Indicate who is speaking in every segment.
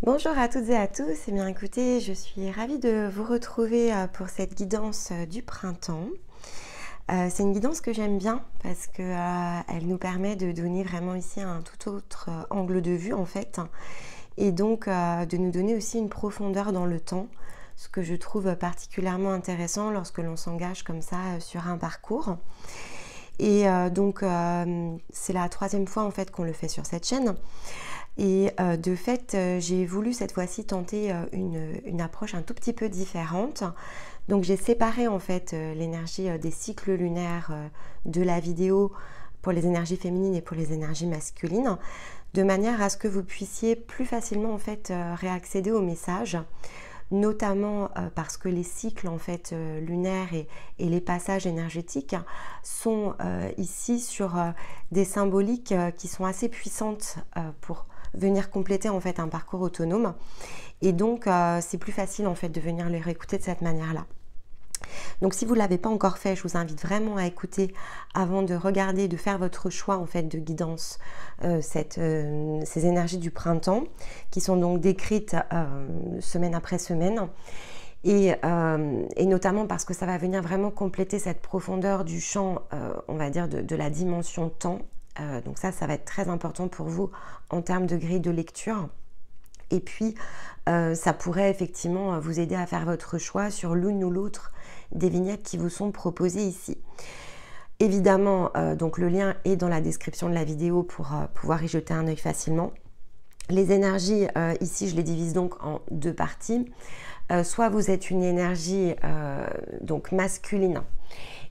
Speaker 1: Bonjour à toutes et à tous, et bien écoutez, je suis ravie de vous retrouver pour cette guidance du printemps. C'est une guidance que j'aime bien parce qu'elle nous permet de donner vraiment ici un tout autre angle de vue en fait, et donc de nous donner aussi une profondeur dans le temps, ce que je trouve particulièrement intéressant lorsque l'on s'engage comme ça sur un parcours. Et donc c'est la troisième fois en fait qu'on le fait sur cette chaîne. Et de fait, j'ai voulu cette fois-ci tenter une approche un tout petit peu différente. Donc j'ai séparé en fait l'énergie des cycles lunaires de la vidéo pour les énergies féminines et pour les énergies masculines, de manière à ce que vous puissiez plus facilement en fait réaccéder aux messages, notamment parce que les cycles en fait lunaires et les passages énergétiques sont ici sur des symboliques qui sont assez puissantes pour venir compléter en fait un parcours autonome, et donc c'est plus facile en fait de venir les réécouter de cette manière-là. Donc si vous ne l'avez pas encore fait, je vous invite vraiment à écouter avant de regarder, de faire votre choix en fait de guidance, ces énergies du printemps qui sont donc décrites semaine après semaine. Et notamment parce que ça va venir vraiment compléter cette profondeur du champ, on va dire, de la dimension temps. Donc ça va être très important pour vous en termes de grille de lecture. Et puis, ça pourrait effectivement vous aider à faire votre choix sur l'une ou l'autre des vignettes qui vous sont proposées ici. Évidemment, donc le lien est dans la description de la vidéo pour pouvoir y jeter un œil facilement. Les énergies, ici, je les divise donc en deux parties. Soit vous êtes une énergie donc masculine,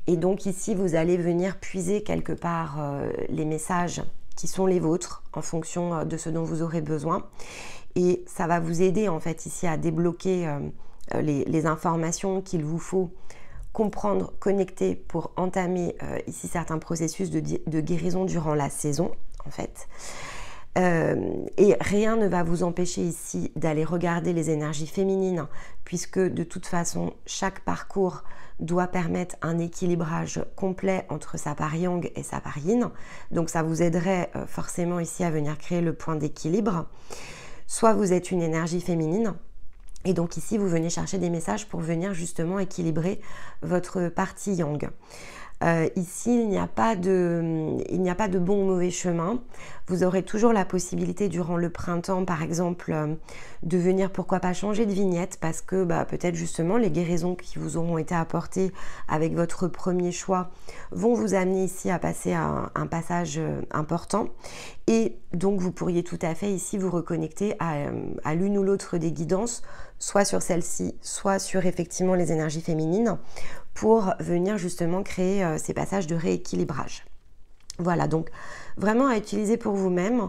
Speaker 1: et donc ici vous allez venir puiser quelque part les messages qui sont les vôtres en fonction de ce dont vous aurez besoin, et ça va vous aider en fait ici à débloquer les informations qu'il vous faut comprendre, connecter pour entamer ici certains processus de guérison durant la saison en fait. Et rien ne va vous empêcher ici d'aller regarder les énergies féminines, puisque de toute façon chaque parcours doit permettre un équilibrage complet entre sa part yang et sa part yin, donc ça vous aiderait forcément ici à venir créer le point d'équilibre. Soit vous êtes une énergie féminine, et donc ici vous venez chercher des messages pour venir justement équilibrer votre partie yang. Ici, il n'y a pas de bon ou mauvais chemin. Vous aurez toujours la possibilité durant le printemps, par exemple, de venir, pourquoi pas, changer de vignette, parce que peut-être justement les guérisons qui vous auront été apportées avec votre premier choix vont vous amener ici à passer à un passage important. Et donc vous pourriez tout à fait ici vous reconnecter à l'une ou l'autre des guidances, soit sur celle-ci, soit sur effectivement les énergies féminines, pour venir justement créer ces passages de rééquilibrage. Voilà, donc vraiment à utiliser pour vous-même.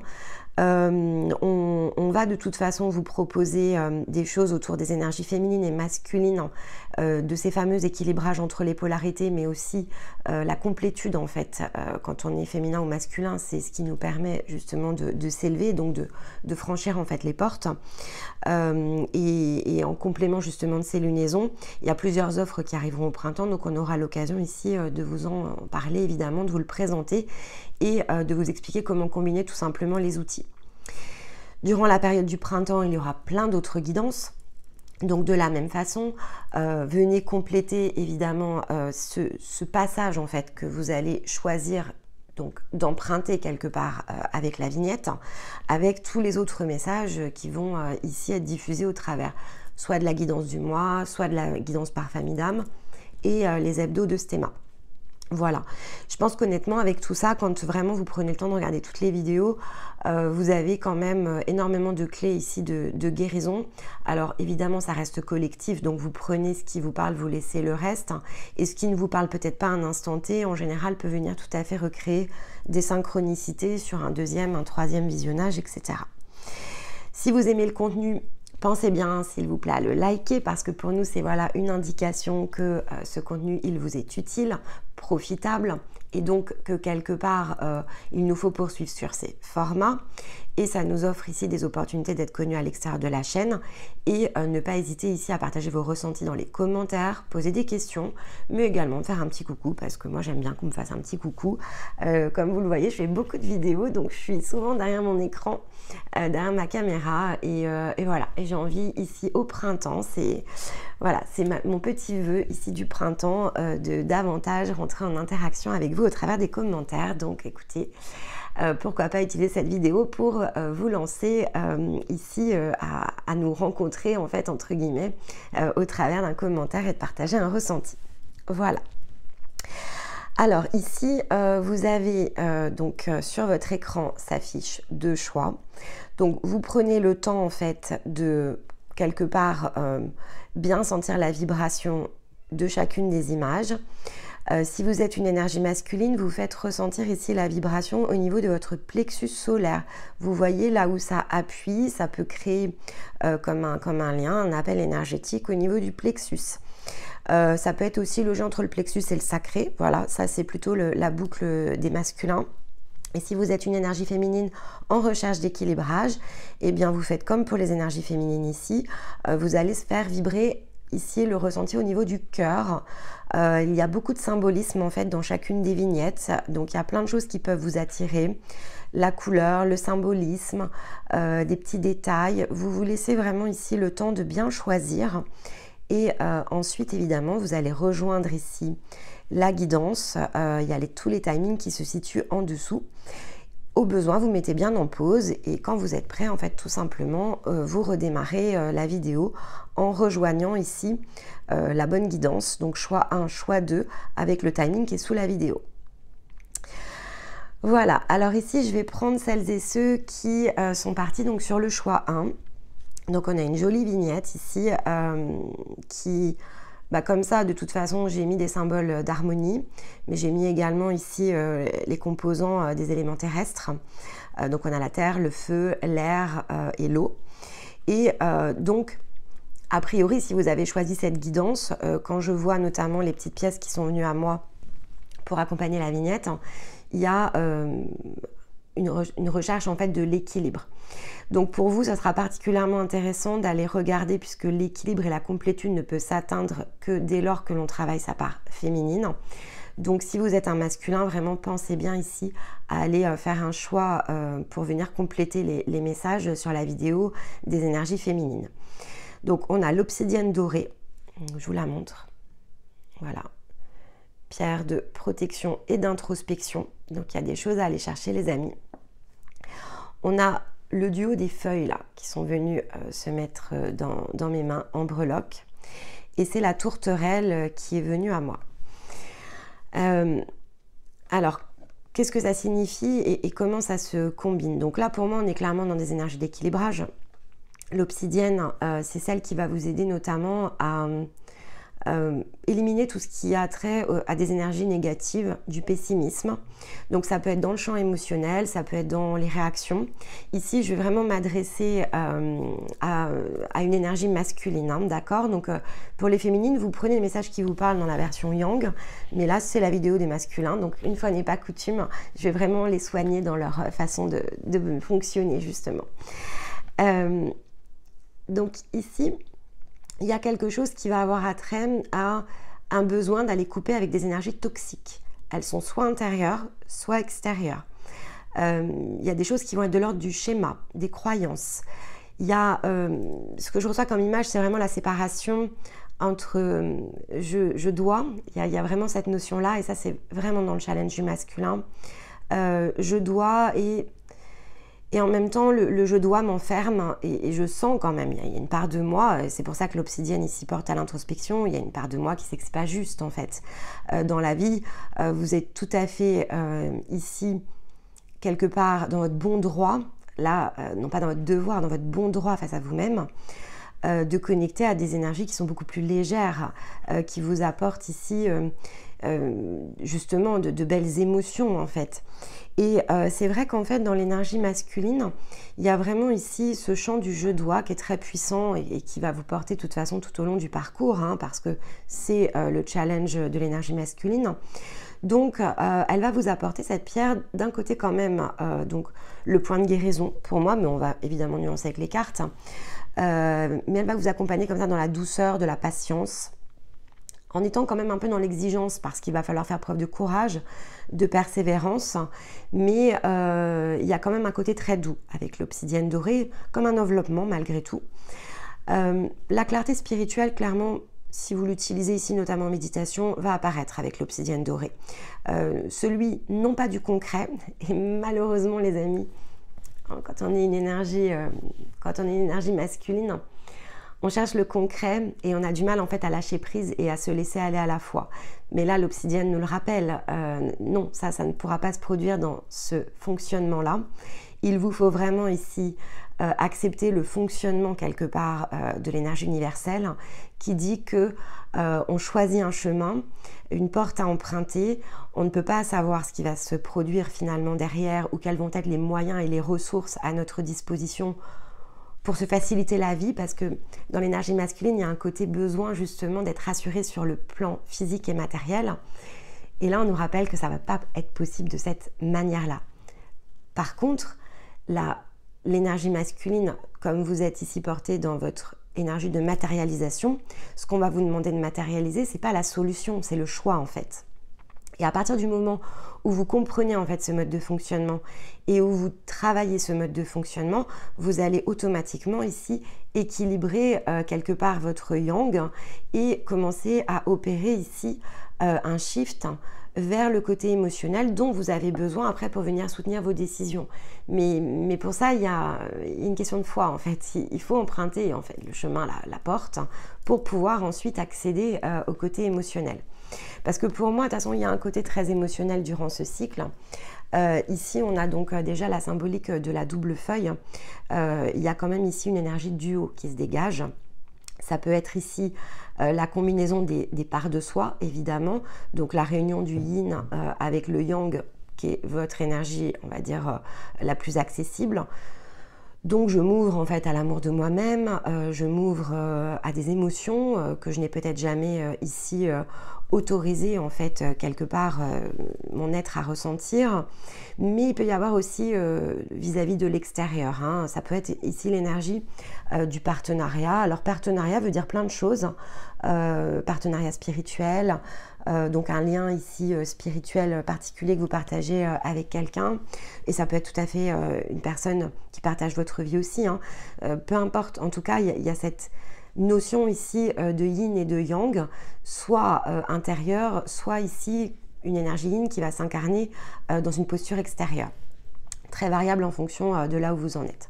Speaker 1: On va de toute façon vous proposer des choses autour des énergies féminines et masculines, de ces fameux équilibrages entre les polarités, mais aussi la complétude en fait. Quand on est féminin ou masculin, c'est ce qui nous permet justement de s'élever, donc de franchir en fait les portes. Et en complément justement de ces lunaisons, il y a plusieurs offres qui arriveront au printemps, donc on aura l'occasion ici de vous en parler évidemment, de vous le présenter et de vous expliquer comment combiner tout simplement les outils. Durant la période du printemps, il y aura plein d'autres guidances. Donc de la même façon, venez compléter évidemment ce passage en fait que vous allez choisir donc d'emprunter quelque part avec la vignette, avec tous les autres messages qui vont ici être diffusés au travers, soit de la guidance du mois, soit de la guidance par famille d'âme et les hebdos de Stéma. Voilà, je pense qu'honnêtement avec tout ça, quand vraiment vous prenez le temps de regarder toutes les vidéos, vous avez quand même énormément de clés ici de guérison. Alors évidemment ça reste collectif, donc vous prenez ce qui vous parle, vous laissez le reste, et ce qui ne vous parle peut-être pas à un instant T, en général peut venir tout à fait recréer des synchronicités sur un deuxième, un troisième visionnage, etc. Si vous aimez le contenu, pensez bien, s'il vous plaît, à le liker, parce que pour nous, c'est voilà une indication que ce contenu, il vous est utile, profitable, et donc que quelque part, il nous faut poursuivre sur ces formats. et ça nous offre ici des opportunités d'être connus à l'extérieur de la chaîne. Et ne pas hésiter ici à partager vos ressentis dans les commentaires, poser des questions, mais également faire un petit coucou, parce que moi j'aime bien qu'on me fasse un petit coucou. Comme vous le voyez, je fais beaucoup de vidéos, donc je suis souvent derrière mon écran, derrière ma caméra, et voilà. Et j'ai envie ici au printemps, voilà, c'est mon petit vœu ici du printemps, de davantage rentrer en interaction avec vous au travers des commentaires. Donc écoutez, pourquoi pas utiliser cette vidéo pour vous lancer ici à nous rencontrer en fait entre guillemets au travers d'un commentaire et de partager un ressenti. Voilà. Alors ici, vous avez donc sur votre écran s'affiche 2 choix. Donc vous prenez le temps en fait de quelque part bien sentir la vibration de chacune des images. Si vous êtes une énergie masculine, vous faites ressentir ici la vibration au niveau de votre plexus solaire. Vous voyez là où ça appuie, ça peut créer comme un lien, un appel énergétique au niveau du plexus. Ça peut être aussi logé entre le plexus et le sacré. Voilà, ça c'est plutôt la boucle des masculins. Et si vous êtes une énergie féminine en recherche d'équilibrage, eh bien vous faites comme pour les énergies féminines ici, vous allez se faire vibrer ici le ressenti au niveau du cœur. Il y a beaucoup de symbolisme en fait dans chacune des vignettes, donc il y a plein de choses qui peuvent vous attirer. La couleur, le symbolisme, des petits détails. Vous vous laissez vraiment ici le temps de bien choisir. Et ensuite évidemment vous allez rejoindre ici la guidance, il y a tous les timings qui se situent en dessous. Au besoin, vous mettez bien en pause et quand vous êtes prêt, en fait, tout simplement, vous redémarrez la vidéo en rejoignant ici la bonne guidance. Donc, choix 1, choix 2, avec le timing qui est sous la vidéo. Voilà, alors ici, je vais prendre celles et ceux qui sont partis donc, sur le choix 1. Donc, on a une jolie vignette ici qui... comme ça, de toute façon, j'ai mis des symboles d'harmonie, mais j'ai mis également ici les composants des éléments terrestres. Donc, on a la terre, le feu, l'air et l'eau. Et donc, a priori, si vous avez choisi cette guidance, quand je vois notamment les petites pièces qui sont venues à moi pour accompagner la vignette, il y a une recherche en fait de l'équilibre. Donc pour vous, ça sera particulièrement intéressant d'aller regarder puisque l'équilibre et la complétude ne peut s'atteindre que dès lors que l'on travaille sa part féminine. Donc si vous êtes un masculin, vraiment pensez bien ici à aller faire un choix pour venir compléter les messages sur la vidéo des énergies féminines. Donc on a l'obsidienne dorée, je vous la montre, voilà, pierre de protection et d'introspection. Donc il y a des choses à aller chercher les amis. On a le duo des feuilles là qui sont venus se mettre dans mes mains en breloque et c'est la tourterelle qui est venue à moi. Alors qu'est-ce que ça signifie et comment ça se combine? Donc là pour moi on est clairement dans des énergies d'équilibrage. L'obsidienne c'est celle qui va vous aider notamment à éliminer tout ce qui a trait à des énergies négatives, du pessimisme. Donc ça peut être dans le champ émotionnel, ça peut être dans les réactions. Ici, je vais vraiment m'adresser à une énergie masculine, hein, d'accord? Donc pour les féminines, vous prenez les messages qui vous parlent dans la version yang, mais là c'est la vidéo des masculins, donc une fois n'est pas coutume, je vais vraiment les soigner dans leur façon de fonctionner justement. Donc ici, il y a quelque chose qui va avoir attrait à un besoin d'aller couper avec des énergies toxiques. Elles sont soit intérieures, soit extérieures. Il y a des choses qui vont être de l'ordre du schéma, des croyances. Il y a, ce que je reçois comme image, c'est vraiment la séparation entre je dois, il y a vraiment cette notion-là, et ça c'est vraiment dans le challenge du masculin. Je dois et en même temps, le je dois m'enferme et je sens quand même, il y a une part de moi, c'est pour ça que l'obsidienne ici porte à l'introspection, il y a une part de moi qui sait que c'est pas juste en fait. Dans la vie, vous êtes tout à fait ici, quelque part dans votre bon droit, là, non pas dans votre devoir, dans votre bon droit face à vous-même, de connecter à des énergies qui sont beaucoup plus légères, qui vous apportent ici justement de belles émotions en fait. Et c'est vrai qu'en fait dans l'énergie masculine, il y a vraiment ici ce champ du je dois qui est très puissant et qui va vous porter de toute façon tout au long du parcours, hein, parce que c'est le challenge de l'énergie masculine. Donc, elle va vous apporter cette pierre d'un côté quand même, donc le point de guérison pour moi, mais on va évidemment nuancer avec les cartes. Mais elle va vous accompagner comme ça dans la douceur, de la patience, en étant quand même un peu dans l'exigence, parce qu'il va falloir faire preuve de courage, de persévérance, mais il y a quand même un côté très doux avec l'obsidienne dorée, comme un enveloppement malgré tout. La clarté spirituelle, clairement, si vous l'utilisez ici, notamment en méditation, va apparaître avec l'obsidienne dorée. Celui, non pas du concret, et malheureusement les amis, quand on est une énergie masculine, on cherche le concret et on a du mal en fait à lâcher prise et à se laisser aller à la fois. Mais là, l'obsidienne nous le rappelle, non, ça ne pourra pas se produire dans ce fonctionnement-là. Il vous faut vraiment ici accepter le fonctionnement quelque part de l'énergie universelle qui dit que on choisit un chemin, une porte à emprunter, on ne peut pas savoir ce qui va se produire finalement derrière ou quels vont être les moyens et les ressources à notre disposition pour se faciliter la vie, parce que dans l'énergie masculine, il y a un côté besoin justement d'être rassuré sur le plan physique et matériel. Et là, on nous rappelle que ça ne va pas être possible de cette manière-là. Par contre, l'énergie masculine, comme vous êtes ici porté dans votre énergie de matérialisation, ce qu'on va vous demander de matérialiser, ce n'est pas la solution, c'est le choix en fait. Et à partir du moment où vous comprenez en fait ce mode de fonctionnement et où vous travaillez ce mode de fonctionnement, vous allez automatiquement ici équilibrer quelque part votre yang et commencer à opérer ici un shift vers le côté émotionnel dont vous avez besoin après pour venir soutenir vos décisions. Mais pour ça, il y a une question de foi en fait. Il faut emprunter en fait le chemin, la porte, pour pouvoir ensuite accéder au côté émotionnel. Parce que pour moi, de toute façon, il y a un côté très émotionnel durant ce cycle. Ici, on a donc déjà la symbolique de la double feuille. Il y a quand même ici une énergie de duo qui se dégage. Ça peut être ici la combinaison des parts de soi, évidemment. Donc la réunion du yin avec le yang, qui est votre énergie, on va dire, la plus accessible. Donc je m'ouvre en fait à l'amour de moi-même, je m'ouvre à des émotions que je n'ai peut-être jamais ici autorisé en fait quelque part mon être à ressentir, mais il peut y avoir aussi vis-à-vis de l'extérieur, hein. Ça peut être ici l'énergie du partenariat. Alors partenariat veut dire plein de choses, partenariat spirituel, donc un lien ici spirituel particulier que vous partagez avec quelqu'un, et ça peut être tout à fait une personne qui partage votre vie aussi, hein. Peu importe, en tout cas il y a cette notion ici de yin et de yang, soit intérieure, soit ici une énergie yin qui va s'incarner dans une posture extérieure, très variable en fonction de là où vous en êtes.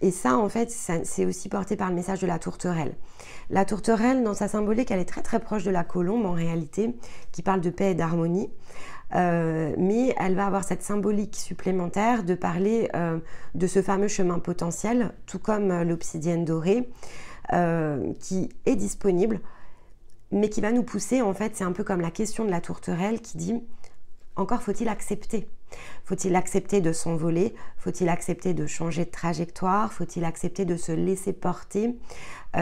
Speaker 1: Et ça, en fait, c'est aussi porté par le message de la tourterelle. La tourterelle, dans sa symbolique, elle est très très proche de la colombe en réalité, qui parle de paix et d'harmonie. Mais elle va avoir cette symbolique supplémentaire de parler de ce fameux chemin potentiel, tout comme l'obsidienne dorée, qui est disponible, mais qui va nous pousser, en fait, c'est un peu comme la question de la tourterelle qui dit « encore faut-il accepter ». Faut-il accepter de s'envoler? Faut-il accepter de changer de trajectoire? Faut-il accepter de se laisser porter?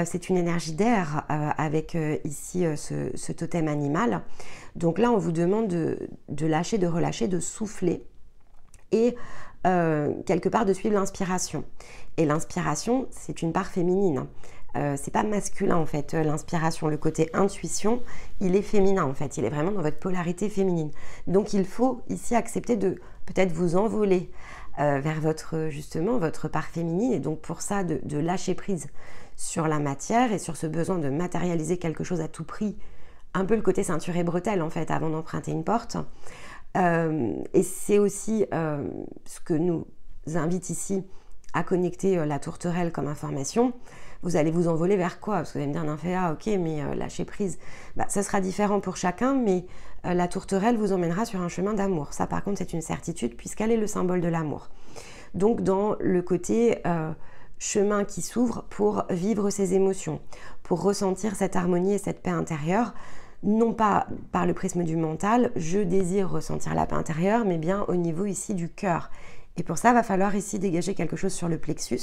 Speaker 1: C'est une énergie d'air avec ici ce totem animal. Donc là, on vous demande de lâcher, de relâcher, de souffler et quelque part de suivre l'inspiration. Et l'inspiration, c'est une part féminine. C'est pas masculin en fait, l'inspiration, le côté intuition, il est féminin en fait, il est vraiment dans votre polarité féminine. Donc il faut ici accepter de peut-être vous envoler vers justement votre part féminine, et donc pour ça de lâcher prise sur la matière et sur ce besoin de matérialiser quelque chose à tout prix, un peu le côté ceinture et bretelle en fait avant d'emprunter une porte. Et c'est aussi ce que nous invite ici à connecter la tourterelle comme information. Vous allez vous envoler vers quoi? Parce que vous allez me dire, Nymphéa, ok, mais lâcher prise. Ça sera différent pour chacun, mais la tourterelle vous emmènera sur un chemin d'amour. Ça, par contre, c'est une certitude, puisqu'elle est le symbole de l'amour. Donc, dans le côté chemin qui s'ouvre pour vivre ses émotions, pour ressentir cette harmonie et cette paix intérieure, non pas par le prisme du mental, je désire ressentir la paix intérieure, mais bien au niveau ici du cœur. Et pour ça, il va falloir ici dégager quelque chose sur le plexus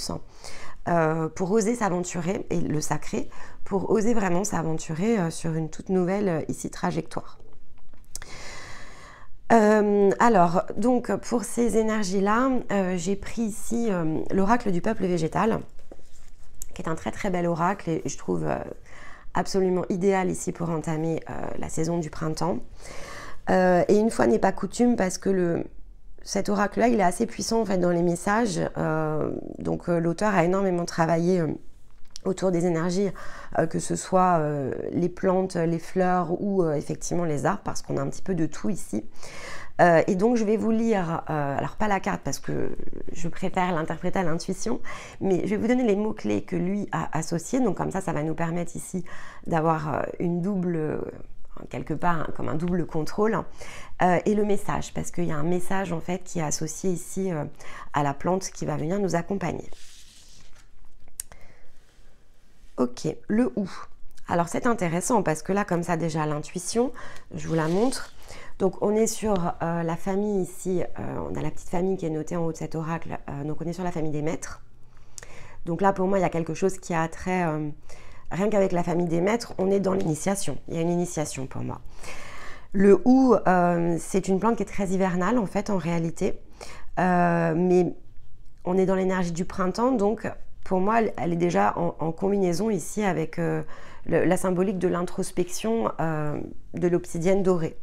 Speaker 1: pour oser s'aventurer, et le sacré, pour oser vraiment s'aventurer sur une toute nouvelle ici trajectoire. Alors, donc pour ces énergies-là, j'ai pris ici l'oracle du peuple végétal, qui est un très très bel oracle et je trouve absolument idéal ici pour entamer la saison du printemps. Et une fois n'est pas coutume, parce que cet oracle-là, il est assez puissant en fait dans les messages. Donc l'auteur a énormément travaillé autour des énergies, que ce soit les plantes, les fleurs ou effectivement les arbres, parce qu'on a un petit peu de tout ici. Et donc je vais vous lire, alors pas la carte parce que je préfère l'interpréter à l'intuition, mais je vais vous donner les mots-clés que lui a associés, donc comme ça va nous permettre ici d'avoir une double, quelque part comme un double contrôle, et le message, parce qu'il y a un message en fait qui est associé ici à la plante qui va venir nous accompagner. Ok, le ou. Alors c'est intéressant parce que là, comme ça déjà l'intuition, je vous la montre. Donc on est sur la famille ici, on a la petite famille qui est notée en haut de cet oracle, donc on est sur la famille des maîtres. Donc là pour moi il y a quelque chose qui a trait, rien qu'avec la famille des maîtres, on est dans l'initiation, il y a une initiation pour moi. Le ou, c'est une plante qui est très hivernale en fait en réalité, mais on est dans l'énergie du printemps, donc pour moi elle est déjà en combinaison ici avec la symbolique de l'introspection de l'obsidienne dorée.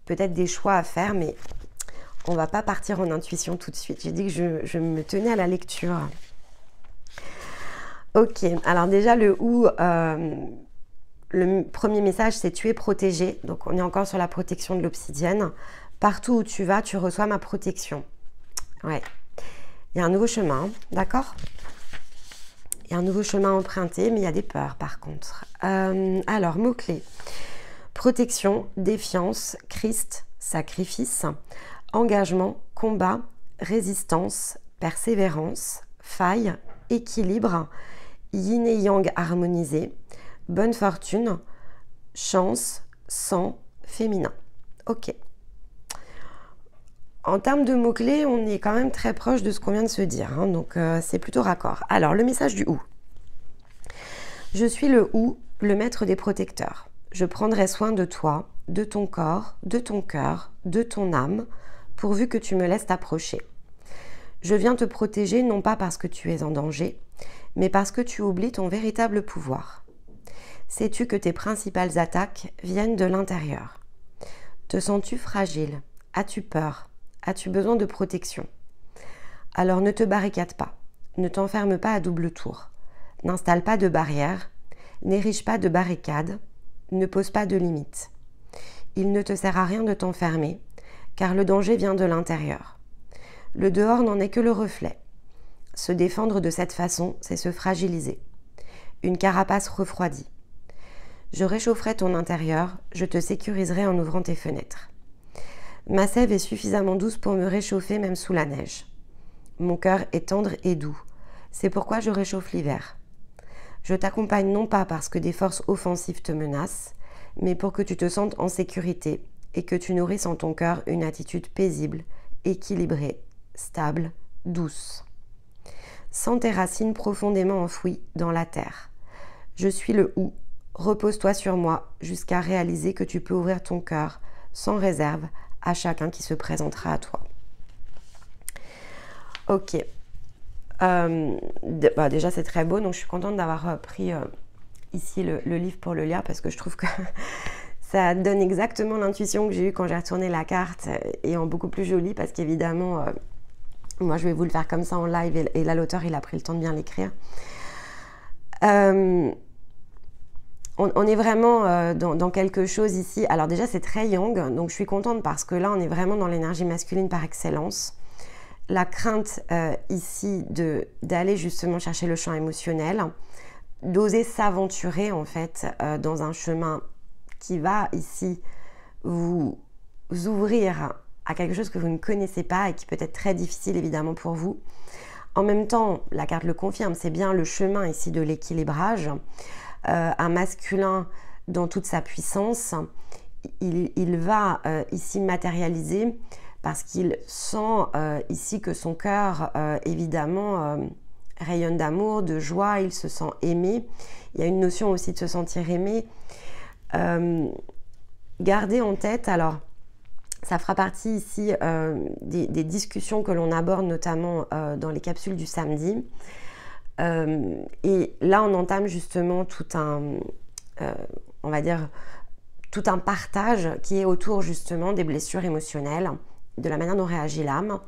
Speaker 1: Peut-être des choix à faire, mais on ne va pas partir en intuition tout de suite. J'ai dit que je me tenais à la lecture. Ok, alors déjà le ou, le premier message c'est tu es protégé. Donc on est encore sur la protection de l'obsidienne. Partout où tu vas, tu reçois ma protection. Ouais, il y a un nouveau chemin, d'accord? Il y a un nouveau chemin emprunté, mais il y a des peurs par contre. Alors, mots-clés. Protection, défiance, Christ, sacrifice, engagement, combat, résistance, persévérance, faille, équilibre, yin et yang harmonisé, bonne fortune, chance, sang, féminin. Ok. En termes de mots-clés, on est quand même très proche de ce qu'on vient de se dire, hein, donc c'est plutôt raccord. Alors, le message du ou. Je suis le ou, le maître des protecteurs. Je prendrai soin de toi, de ton corps, de ton cœur, de ton âme, pourvu que tu me laisses t'approcher. Je viens te protéger non pas parce que tu es en danger, mais parce que tu oublies ton véritable pouvoir. Sais-tu que tes principales attaques viennent de l'intérieur? Te sens-tu fragile? As-tu peur? As-tu besoin de protection? Alors ne te barricade pas, ne t'enferme pas à double tour, n'installe pas de barrières, n'érige pas de barricades, ne pose pas de limites. Il ne te sert à rien de t'enfermer, car le danger vient de l'intérieur. Le dehors n'en est que le reflet. Se défendre de cette façon, c'est se fragiliser. Une carapace refroidie. Je réchaufferai ton intérieur, je te sécuriserai en ouvrant tes fenêtres. Ma sève est suffisamment douce pour me réchauffer même sous la neige. Mon cœur est tendre et doux, c'est pourquoi je réchauffe l'hiver. Je t'accompagne non pas parce que des forces offensives te menacent, mais pour que tu te sentes en sécurité et que tu nourrisses en ton cœur une attitude paisible, équilibrée, stable, douce. Sens tes racines profondément enfouies dans la terre. Je suis le ou, repose-toi sur moi jusqu'à réaliser que tu peux ouvrir ton cœur sans réserve à chacun qui se présentera à toi. Ok. Déjà c'est très beau, donc je suis contente d'avoir pris ici le livre pour le lire parce que je trouve que ça donne exactement l'intuition que j'ai eue quand j'ai retourné la carte et en beaucoup plus jolie parce qu'évidemment moi je vais vous le faire comme ça en live et là l'auteur il a pris le temps de bien l'écrire. On est vraiment dans quelque chose ici. Alors déjà c'est très yang, donc je suis contente parce que là on est vraiment dans l'énergie masculine par excellence. La crainte ici d'aller justement chercher le champ émotionnel, d'oser s'aventurer en fait dans un chemin qui va ici vous ouvrir à quelque chose que vous ne connaissez pas et qui peut être très difficile évidemment pour vous. En même temps, la carte le confirme, c'est bien le chemin ici de l'équilibrage. Un masculin dans toute sa puissance, il va ici matérialiser parce qu'il sent ici que son cœur, évidemment, rayonne d'amour, de joie, il se sent aimé. Il y a une notion aussi de se sentir aimé. Gardez en tête, alors, Ça fera partie ici des discussions que l'on aborde notamment dans les capsules du samedi. Et là, on entame justement tout un, on va dire, tout un partage qui est autour justement des blessures émotionnelles, de la manière dont réagit l'âme,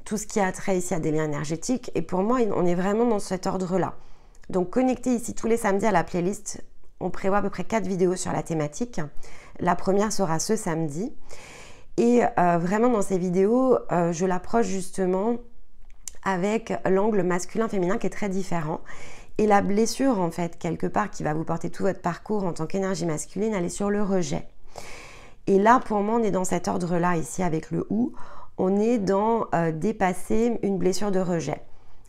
Speaker 1: tout ce qui a trait ici à des liens énergétiques. Et pour moi, on est vraiment dans cet ordre-là. Donc, connectez ici tous les samedis à la playlist. On prévoit à peu près 4 vidéos sur la thématique. La première sera ce samedi. Et vraiment, dans ces vidéos, je l'approche justement avec l'angle masculin-féminin qui est très différent. Et la blessure, en fait, quelque part, qui va vous porter tout votre parcours en tant qu'énergie masculine, elle est sur le rejet. Et là, pour moi, on est dans cet ordre-là, ici, avec le « ou ». On est dans dépasser une blessure de rejet.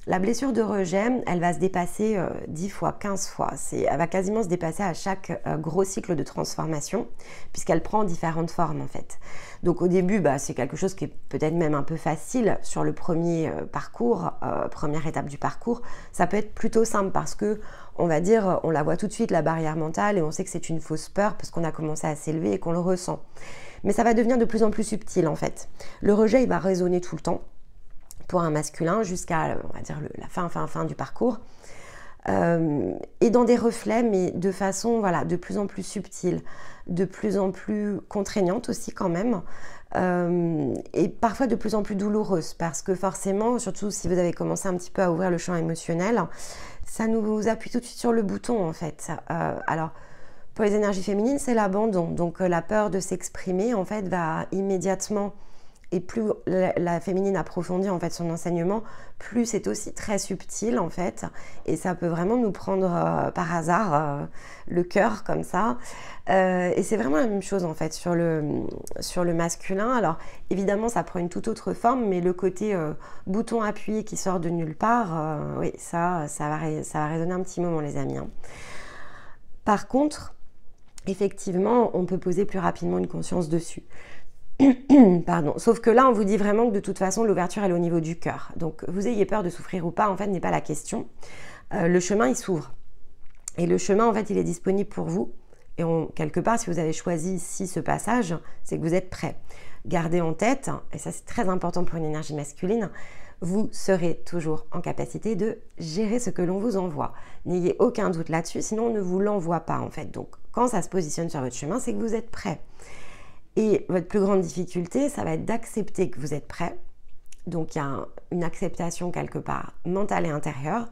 Speaker 1: La blessure de rejet, elle va se dépasser 10 fois, 15 fois. Elle va quasiment se dépasser à chaque gros cycle de transformation, puisqu'elle prend différentes formes, en fait. Donc au début, c'est quelque chose qui est peut-être même un peu facile sur le premier parcours, première étape du parcours. Ça peut être plutôt simple parce que, on va dire, on la voit tout de suite, la barrière mentale, et on sait que c'est une fausse peur parce qu'on a commencé à s'élever et qu'on le ressent. Mais ça va devenir de plus en plus subtil, en fait. Le rejet, il va résonner tout le temps pour un masculin jusqu'à, on va dire, la fin du parcours. Et dans des reflets, mais de façon de plus en plus subtile, de plus en plus contraignante aussi quand même, et parfois de plus en plus douloureuse, parce que forcément, surtout si vous avez commencé un petit peu à ouvrir le champ émotionnel, ça nous appuie tout de suite sur le bouton en fait. Alors, pour les énergies féminines, c'est l'abandon, donc la peur de s'exprimer en fait va immédiatement. Et plus la féminine approfondit en fait son enseignement, plus c'est aussi très subtil en fait, et ça peut vraiment nous prendre par hasard le cœur comme ça. Et c'est vraiment la même chose en fait sur le masculin. Alors évidemment ça prend une toute autre forme, mais le côté bouton appuyé qui sort de nulle part, oui ça va résonner un petit moment les amis. Hein. Par contre, effectivement, on peut poser plus rapidement une conscience dessus. Pardon. Sauf que là, on vous dit vraiment que de toute façon, l'ouverture, elle est au niveau du cœur. Donc, vous ayez peur de souffrir ou pas, en fait, n'est pas la question. Le chemin, il s'ouvre. Et le chemin, en fait, il est disponible pour vous. Et quelque part, si vous avez choisi ici ce passage, c'est que vous êtes prêt. Gardez en tête, et ça, c'est très important pour une énergie masculine, vous serez toujours en capacité de gérer ce que l'on vous envoie. N'ayez aucun doute là-dessus, sinon on ne vous l'envoie pas, en fait. Donc, quand ça se positionne sur votre chemin, c'est que vous êtes prêt. Et votre plus grande difficulté, ça va être d'accepter que vous êtes prêt. Donc, il y a une acceptation quelque part mentale et intérieure.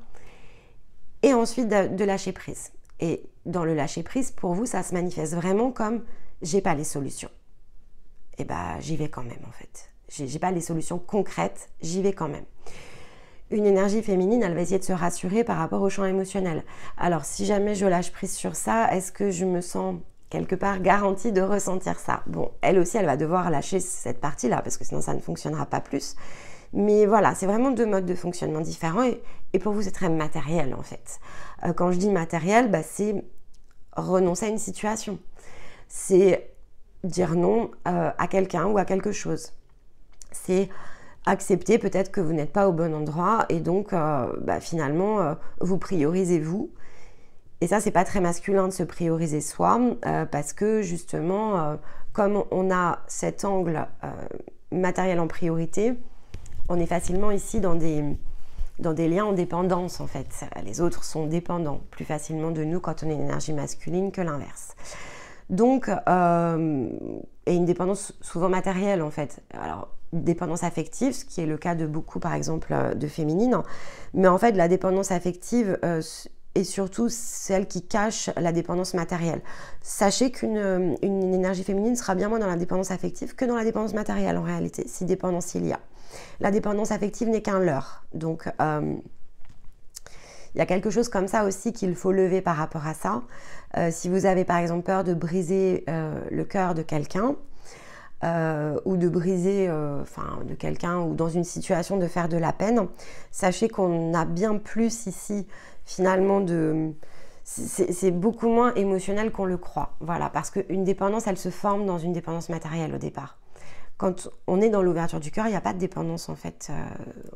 Speaker 1: Et ensuite, de lâcher prise. Et dans le lâcher prise, pour vous, ça se manifeste vraiment comme « j'ai pas les solutions ». Et j'y vais quand même en fait. J'ai pas les solutions concrètes, j'y vais quand même. Une énergie féminine, elle va essayer de se rassurer par rapport au champ émotionnel. Alors, si jamais je lâche prise sur ça, est-ce que je me sens quelque part garantie de ressentir ça? Bon, elle aussi, elle va devoir lâcher cette partie-là, parce que sinon, ça ne fonctionnera pas plus. Mais voilà, c'est vraiment deux modes de fonctionnement différents, et pour vous, c'est très matériel, en fait. Quand je dis matériel, c'est renoncer à une situation. C'est dire non à quelqu'un ou à quelque chose. C'est accepter peut-être que vous n'êtes pas au bon endroit, et donc, finalement, vous priorisez vous. Et ça, c'est pas très masculin de se prioriser soi, parce que justement, comme on a cet angle matériel en priorité, on est facilement ici dans des liens en dépendance en fait. Les autres sont dépendants plus facilement de nous quand on est une énergie masculine que l'inverse. Donc, et une dépendance souvent matérielle en fait. Alors, dépendance affective, ce qui est le cas de beaucoup par exemple de féminines, mais en fait la dépendance affective et surtout celle qui cache la dépendance matérielle. Sachez qu'une énergie féminine sera bien moins dans la dépendance affective que dans la dépendance matérielle en réalité, si dépendance il y a. La dépendance affective n'est qu'un leurre. Donc, il y a quelque chose comme ça aussi qu'il faut lever par rapport à ça. Si vous avez par exemple peur de briser le cœur de quelqu'un, ou de briser de quelqu'un, ou dans une situation de faire de la peine, sachez qu'on a bien plus ici finalement c'est beaucoup moins émotionnel qu'on le croit. Voilà, parce qu'une dépendance, elle se forme dans une dépendance matérielle au départ. Quand on est dans l'ouverture du cœur, il n'y a pas de dépendance en fait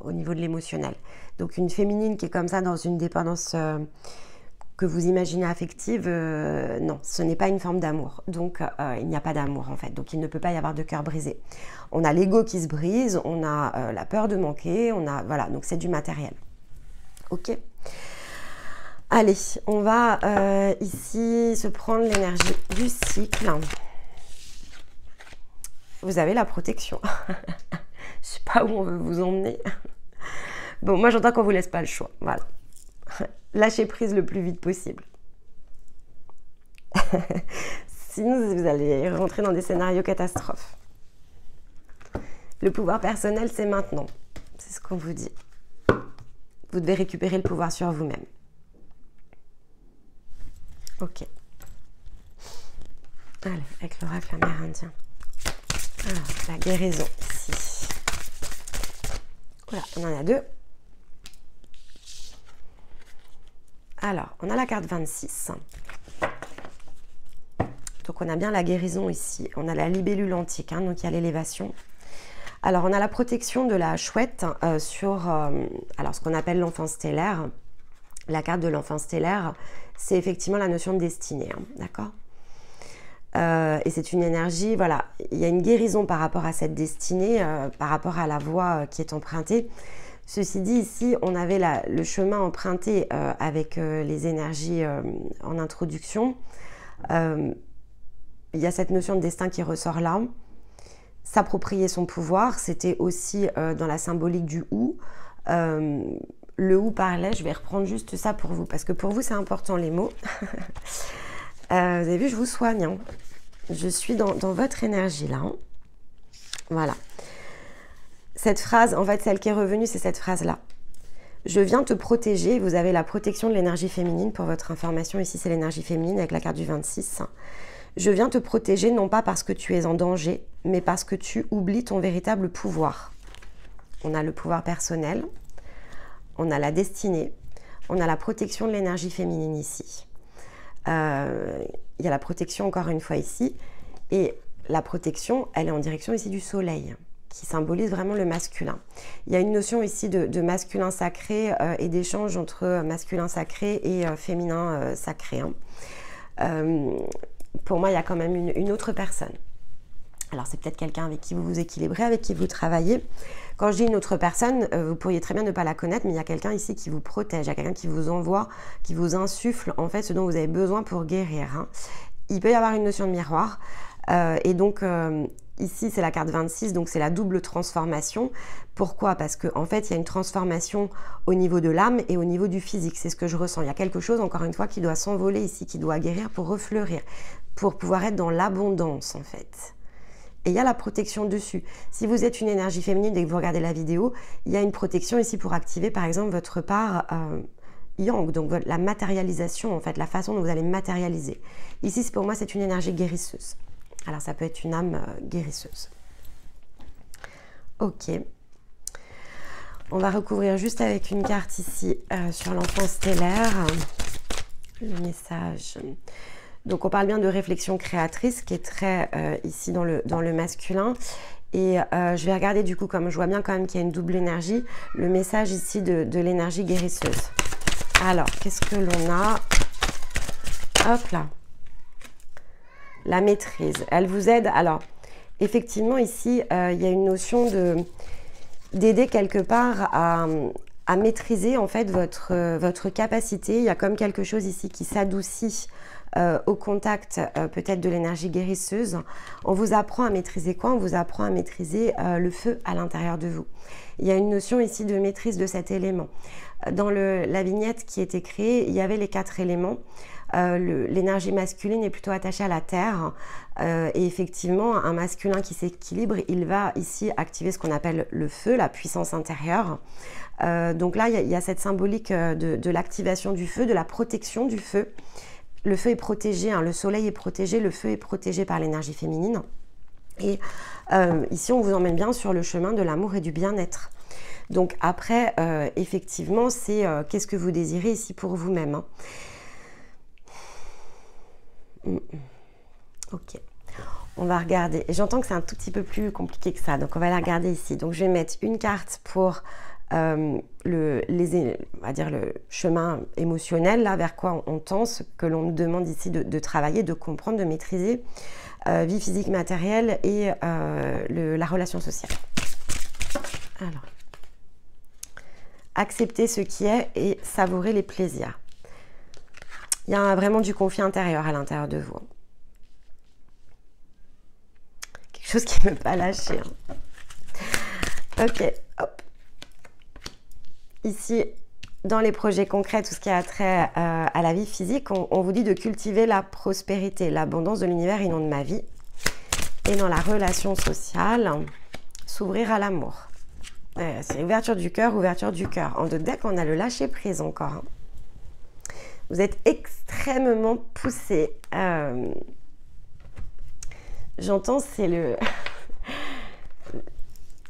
Speaker 1: au niveau de l'émotionnel. Donc une féminine qui est comme ça dans une dépendance que vous imaginez affective, non, ce n'est pas une forme d'amour. Donc, il n'y a pas d'amour en fait. Donc, il ne peut pas y avoir de cœur brisé. On a l'ego qui se brise, on a la peur de manquer, on a... Voilà, donc c'est du matériel. Ok. Allez, on va ici se prendre l'énergie du cycle. Vous avez la protection. Je sais pas où on veut vous emmener. Bon, moi j'entends qu'on vous laisse pas le choix. Voilà. Lâchez prise le plus vite possible. Sinon, vous allez rentrer dans des scénarios catastrophes. Le pouvoir personnel, c'est maintenant. C'est ce qu'on vous dit. Vous devez récupérer le pouvoir sur vous-même. Ok. Allez, avec l'oracle amérindien. Alors, la guérison ici. Voilà, on en a deux. Alors, on a la carte 26. Donc, on a bien la guérison ici. On a la libellule antique, hein, donc il y a l'élévation. Alors, on a la protection de la chouette sur alors, ce qu'on appelle l'enfant stellaire. La carte de l'enfant stellaire, c'est effectivement la notion de destinée, hein, d'accord ? Et c'est une énergie, voilà, il y a une guérison par rapport à cette destinée, par rapport à la voie qui est empruntée. Ceci dit, ici, on avait le chemin emprunté avec les énergies en introduction. Il y a cette notion de destin qui ressort là. S'approprier son pouvoir, c'était aussi dans la symbolique du ou. Le ou parlait, je vais reprendre juste ça pour vous, parce que pour vous, c'est important les mots. Vous avez vu, je vous soigne. Hein. Je suis dans votre énergie là. Hein. Voilà. Cette phrase, en fait, celle qui est revenue, c'est cette phrase-là. Je viens te protéger. Vous avez la protection de l'énergie féminine. Pour votre information, ici, c'est l'énergie féminine avec la carte du 26. Je viens te protéger, non pas parce que tu es en danger, mais parce que tu oublies ton véritable pouvoir. On a le pouvoir personnel. On a la destinée. On a la protection de l'énergie féminine ici. Il y a la protection encore une fois ici, et la protection, elle est en direction ici du soleil, qui symbolise vraiment le masculin. Il y a une notion ici de masculin sacré et d'échange entre masculin sacré et féminin sacré. Hein. Pour moi, il y a quand même une autre personne. Alors, c'est peut-être quelqu'un avec qui vous vous équilibrez, avec qui vous travaillez. Quand je dis une autre personne, vous pourriez très bien ne pas la connaître, mais il y a quelqu'un ici qui vous protège, il y a quelqu'un qui vous envoie, qui vous insuffle en fait ce dont vous avez besoin pour guérir. Hein. Il peut y avoir une notion de miroir, et donc ici c'est la carte 26, donc c'est la double transformation. Pourquoi? Parce qu'en fait il y a une transformation au niveau de l'âme et au niveau du physique, c'est ce que je ressens. Il y a quelque chose encore une fois qui doit s'envoler ici, qui doit guérir pour refleurir, pour pouvoir être dans l'abondance en fait. Et il y a la protection dessus. Si vous êtes une énergie féminine et que vous regardez la vidéo, il y a une protection ici pour activer par exemple votre part yang, donc la matérialisation en fait, la façon dont vous allez matérialiser. Ici pour moi c'est une énergie guérisseuse. Alors ça peut être une âme guérisseuse. Ok. On va recouvrir juste avec une carte ici sur l'enfant stellaire. Le message... Donc on parle bien de réflexion créatrice qui est très ici dans le masculin. Et je vais regarder du coup, comme je vois bien quand même qu'il y a une double énergie, le message ici de l'énergie guérisseuse. Alors, qu'est-ce que l'on a? Hop là. La maîtrise. Elle vous aide. Alors, effectivement ici, il y a une notion d'aider quelque part à maîtriser en fait votre capacité. Il y a comme quelque chose ici qui s'adoucit au contact peut-être de l'énergie guérisseuse. On vous apprend à maîtriser quoi? On vous apprend à maîtriser le feu à l'intérieur de vous. Il y a une notion ici de maîtrise de cet élément. Dans la vignette qui était créée, il y avait les 4 éléments. L'énergie masculine est plutôt attachée à la terre et effectivement un masculin qui s'équilibre, il va ici activer ce qu'on appelle le feu, la puissance intérieure. Donc là il y a cette symbolique de l'activation du feu, de la protection du feu. Le feu est protégé, hein, le soleil est protégé, le feu est protégé par l'énergie féminine. Et ici, on vous emmène bien sur le chemin de l'amour et du bien-être. Donc après, effectivement, c'est qu'est-ce que vous désirez ici pour vous-même. Hein. Ok. On va regarder. J'entends que c'est un tout petit peu plus compliqué que ça, donc on va la regarder ici. Donc je vais mettre une carte pour on va dire le chemin émotionnel, là, vers quoi on tend, ce que l'on nous demande ici de travailler, de comprendre, de maîtriser, vie physique, matérielle et la relation sociale. Alors, accepter ce qui est et savourer les plaisirs. Il y a vraiment du conflit intérieur à l'intérieur de vous. Quelque chose qui ne veut pas lâcher. Ok, hop. Ici, dans les projets concrets, tout ce qui a trait à la vie physique, on vous dit de cultiver la prospérité, l'abondance de l'univers et non de ma vie. Et dans la relation sociale, s'ouvrir à l'amour. C'est ouverture du cœur, ouverture du cœur. En deux decks, on a le lâcher prise encore. Hein. Vous êtes extrêmement poussé. J'entends, c'est le...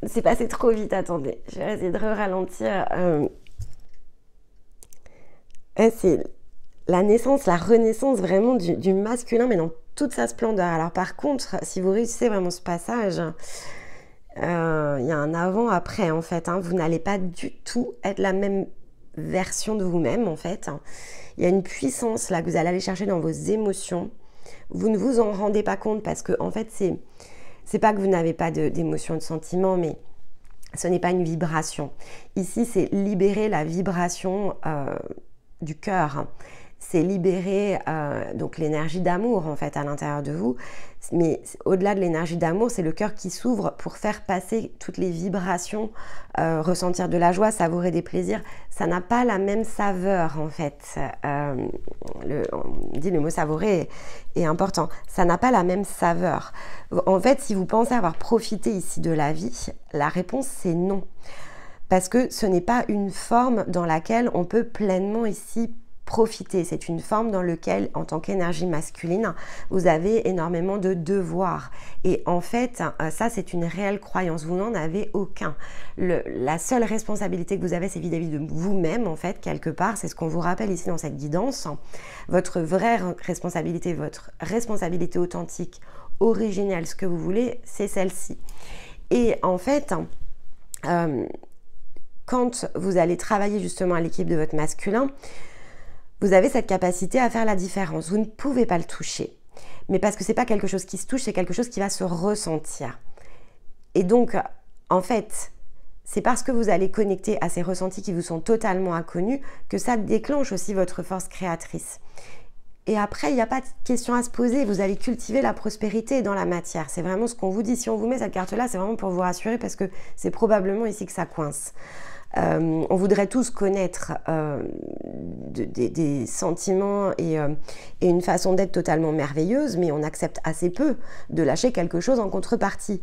Speaker 1: c'est passé trop vite, attendez. Je vais essayer de ralentir. C'est la naissance, la renaissance vraiment du masculin, mais dans toute sa splendeur. Alors par contre, si vous réussissez vraiment ce passage, il y a un avant-après en fait. Hein. Vous n'allez pas du tout être la même version de vous-même en fait. Il y a une puissance là que vous allez aller chercher dans vos émotions. Vous ne vous en rendez pas compte parce que en fait c'est pas que vous n'avez pas d'émotions, de sentiments, mais ce n'est pas une vibration. Ici c'est libérer la vibration du cœur. C'est libérer donc l'énergie d'amour en fait à l'intérieur de vous. Mais au-delà de l'énergie d'amour, c'est le cœur qui s'ouvre pour faire passer toutes les vibrations, ressentir de la joie, savourer des plaisirs. Ça n'a pas la même saveur en fait. On dit le mot savourer est important. Ça n'a pas la même saveur. En fait, si vous pensez avoir profité ici de la vie, la réponse c'est non. Parce que ce n'est pas une forme dans laquelle on peut pleinement ici profiter. C'est une forme dans laquelle, en tant qu'énergie masculine, vous avez énormément de devoirs. Et en fait, ça, c'est une réelle croyance. Vous n'en avez aucun. La seule responsabilité que vous avez, c'est vis-à-vis de vous-même, en fait, quelque part. C'est ce qu'on vous rappelle ici dans cette guidance. Votre vraie responsabilité, votre responsabilité authentique, originelle, ce que vous voulez, c'est celle-ci. Et en fait, quand vous allez travailler justement à l'équipe de votre masculin, vous avez cette capacité à faire la différence. Vous ne pouvez pas le toucher. Mais parce que ce n'est pas quelque chose qui se touche, c'est quelque chose qui va se ressentir. Et donc, en fait, c'est parce que vous allez connecter à ces ressentis qui vous sont totalement inconnus que ça déclenche aussi votre force créatrice. Et après, il n'y a pas de question à se poser. Vous allez cultiver la prospérité dans la matière. C'est vraiment ce qu'on vous dit. Si on vous met cette carte-là, c'est vraiment pour vous rassurer parce que c'est probablement ici que ça coince. On voudrait tous connaître des sentiments et une façon d'être totalement merveilleuse, mais on accepte assez peu de lâcher quelque chose en contrepartie.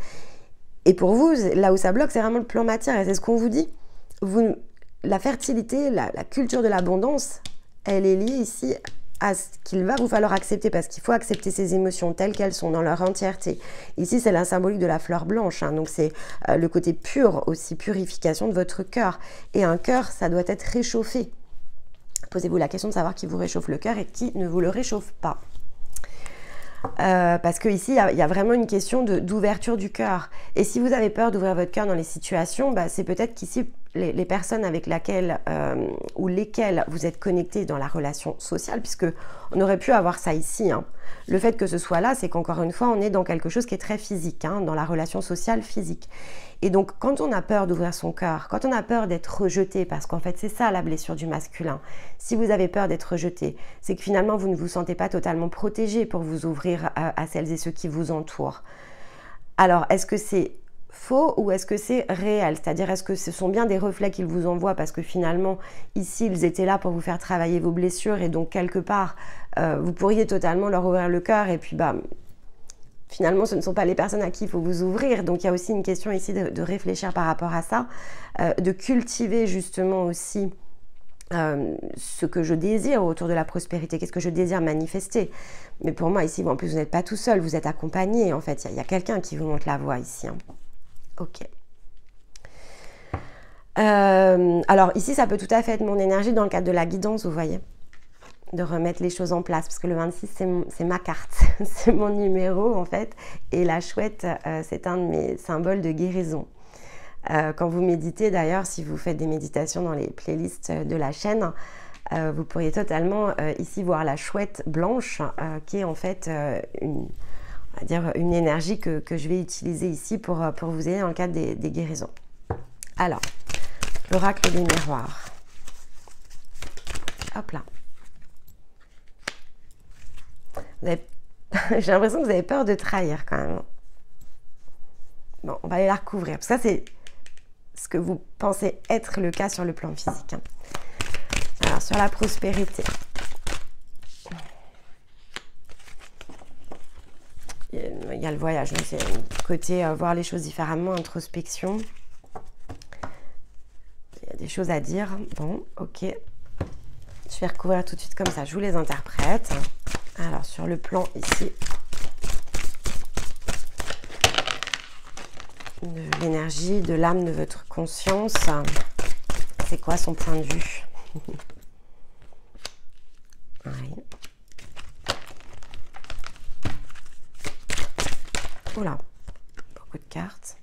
Speaker 1: Et pour vous, là où ça bloque, c'est vraiment le plan matière. Et c'est ce qu'on vous dit. La fertilité, la culture de l'abondance, elle est liée ici à ce qu'il va vous falloir accepter, parce qu'il faut accepter ces émotions telles qu'elles sont dans leur entièreté. Ici, c'est la symbolique de la fleur blanche, hein, donc c'est le côté pur aussi, purification de votre cœur. Et un cœur, ça doit être réchauffé. Posez-vous la question de savoir qui vous réchauffe le cœur et qui ne vous le réchauffe pas. Parce qu'ici, il y a vraiment une question d'ouverture du cœur. Et si vous avez peur d'ouvrir votre cœur dans les situations, c'est peut-être qu'ici, les personnes avec laquelle ou lesquelles vous êtes connectés dans la relation sociale, puisque on aurait pu avoir ça ici. Hein. Le fait que ce soit là, c'est qu'encore une fois, on est dans quelque chose qui est très physique, hein, dans la relation sociale physique. Et donc, quand on a peur d'ouvrir son cœur, quand on a peur d'être rejeté, parce qu'en fait, c'est ça la blessure du masculin. Si vous avez peur d'être rejeté, c'est que finalement, vous ne vous sentez pas totalement protégé pour vous ouvrir à celles et ceux qui vous entourent. Alors, est-ce que c'est faux ou est-ce que c'est réel? C'est-à-dire, est-ce que ce sont bien des reflets qu'ils vous envoient parce que finalement, ici, ils étaient là pour vous faire travailler vos blessures et donc, quelque part, vous pourriez totalement leur ouvrir le cœur et puis, finalement, ce ne sont pas les personnes à qui il faut vous ouvrir. Donc, il y a aussi une question ici de réfléchir par rapport à ça, de cultiver justement aussi ce que je désire autour de la prospérité. Qu'est-ce que je désire manifester? Mais pour moi, ici, en plus, vous n'êtes pas tout seul, vous êtes accompagné. En fait, il y a quelqu'un qui vous montre la voie ici. Hein. Ok. Alors, ici, ça peut tout à fait être mon énergie dans le cadre de la guidance, vous voyez, de remettre les choses en place, parce que le 26 c'est ma carte, c'est mon numéro en fait, et la chouette c'est un de mes symboles de guérison. Quand vous méditez d'ailleurs, si vous faites des méditations dans les playlists de la chaîne, vous pourriez totalement ici voir la chouette blanche qui est en fait on va dire une énergie que je vais utiliser ici pour vous aider dans le cadre des guérisons. Alors, l'oracle des miroirs. Hop là. J'ai l'impression que vous avez peur de trahir quand même. Bon, on va aller la recouvrir. Ça, c'est ce que vous pensez être le cas sur le plan physique. Alors, sur la prospérité. Il y a le voyage. C'est côté voir les choses différemment, introspection. Il y a des choses à dire. Bon, ok. Je vais recouvrir tout de suite comme ça. Je vous les interprète. Alors, sur le plan ici, de l'énergie, de l'âme, de votre conscience, c'est quoi son point de vue? Oui. Oula, beaucoup de cartes.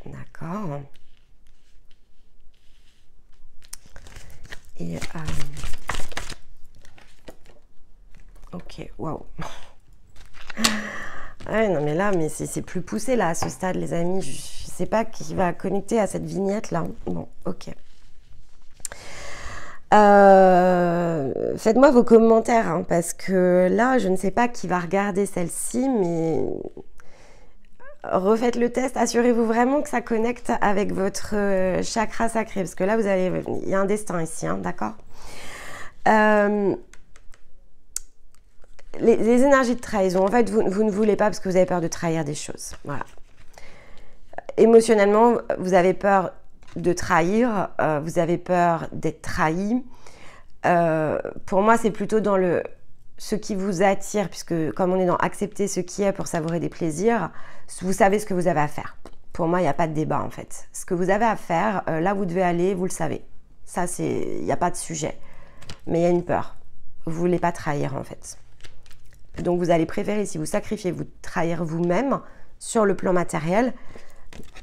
Speaker 1: D'accord. Et ok, waouh. Ouais, non mais là, mais c'est plus poussé là à ce stade, les amis. Je sais pas qui va connecter à cette vignette là. Bon, ok. Faites-moi vos commentaires hein, parce que là, je ne sais pas qui va regarder celle-ci, mais refaites le test. Assurez-vous vraiment que ça connecte avec votre chakra sacré parce que là, il y a un destin ici, hein, d'accord? Les énergies de trahison, en fait, vous ne voulez pas parce que vous avez peur de trahir des choses. Voilà. Émotionnellement, vous avez peur de trahir, vous avez peur d'être trahi. Pour moi, c'est plutôt dans ce qui vous attire, puisque comme on est dans accepter ce qui est pour savourer des plaisirs, vous savez ce que vous avez à faire. Pour moi, il n'y a pas de débat en fait. Ce que vous avez à faire, là vous devez aller, vous le savez. Ça, il n'y a pas de sujet. Mais il y a une peur. Vous ne voulez pas trahir en fait. Donc vous allez préférer, si vous sacrifiez, vous trahir vous-même sur le plan matériel,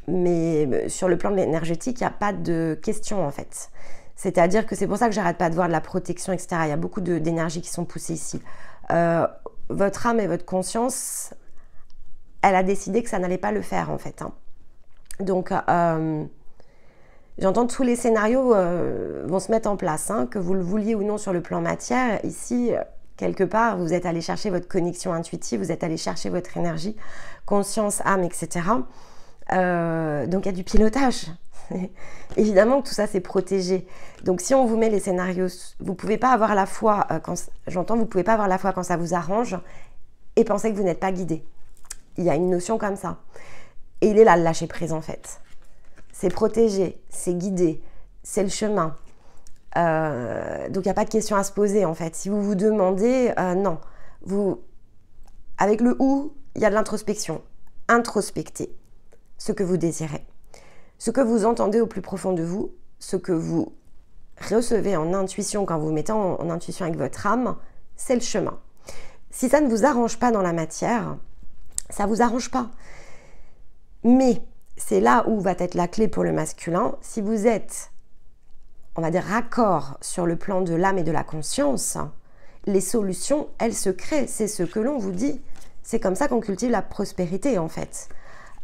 Speaker 1: mais sur le plan énergétique, il n'y a pas de question en fait. C'est-à-dire que c'est pour ça que j'arrête pas de voir de la protection, etc. Il y a beaucoup d'énergies qui sont poussées ici. Votre âme et votre conscience, elle a décidé que ça n'allait pas le faire en fait. Hein. Donc, j'entends tous les scénarios vont se mettre en place, hein, que vous le vouliez ou non sur le plan matière. Ici, quelque part, vous êtes allé chercher votre connexion intuitive, vous êtes allé chercher votre énergie, conscience, âme, etc. Donc, il y a du pilotage. Évidemment que tout ça, c'est protégé. Donc, si on vous met les scénarios, vous ne pouvez pas avoir la foi, vous pouvez pas avoir la foi quand ça vous arrange et penser que vous n'êtes pas guidé. Il y a une notion comme ça. Et il est là, le lâcher prise, en fait. C'est protégé, c'est guidé, c'est le chemin. Donc, il n'y a pas de question à se poser, en fait. Si vous vous demandez, non. Avec le « ou », il y a de l'introspection. Introspectez ce que vous désirez. Ce que vous entendez au plus profond de vous, ce que vous recevez en intuition quand vous vous mettez en intuition avec votre âme, c'est le chemin. Si ça ne vous arrange pas dans la matière, ça ne vous arrange pas. Mais c'est là où va être la clé pour le masculin. Si vous êtes, on va dire, raccord sur le plan de l'âme et de la conscience, les solutions, elles se créent. C'est ce que l'on vous dit. C'est comme ça qu'on cultive la prospérité, en fait.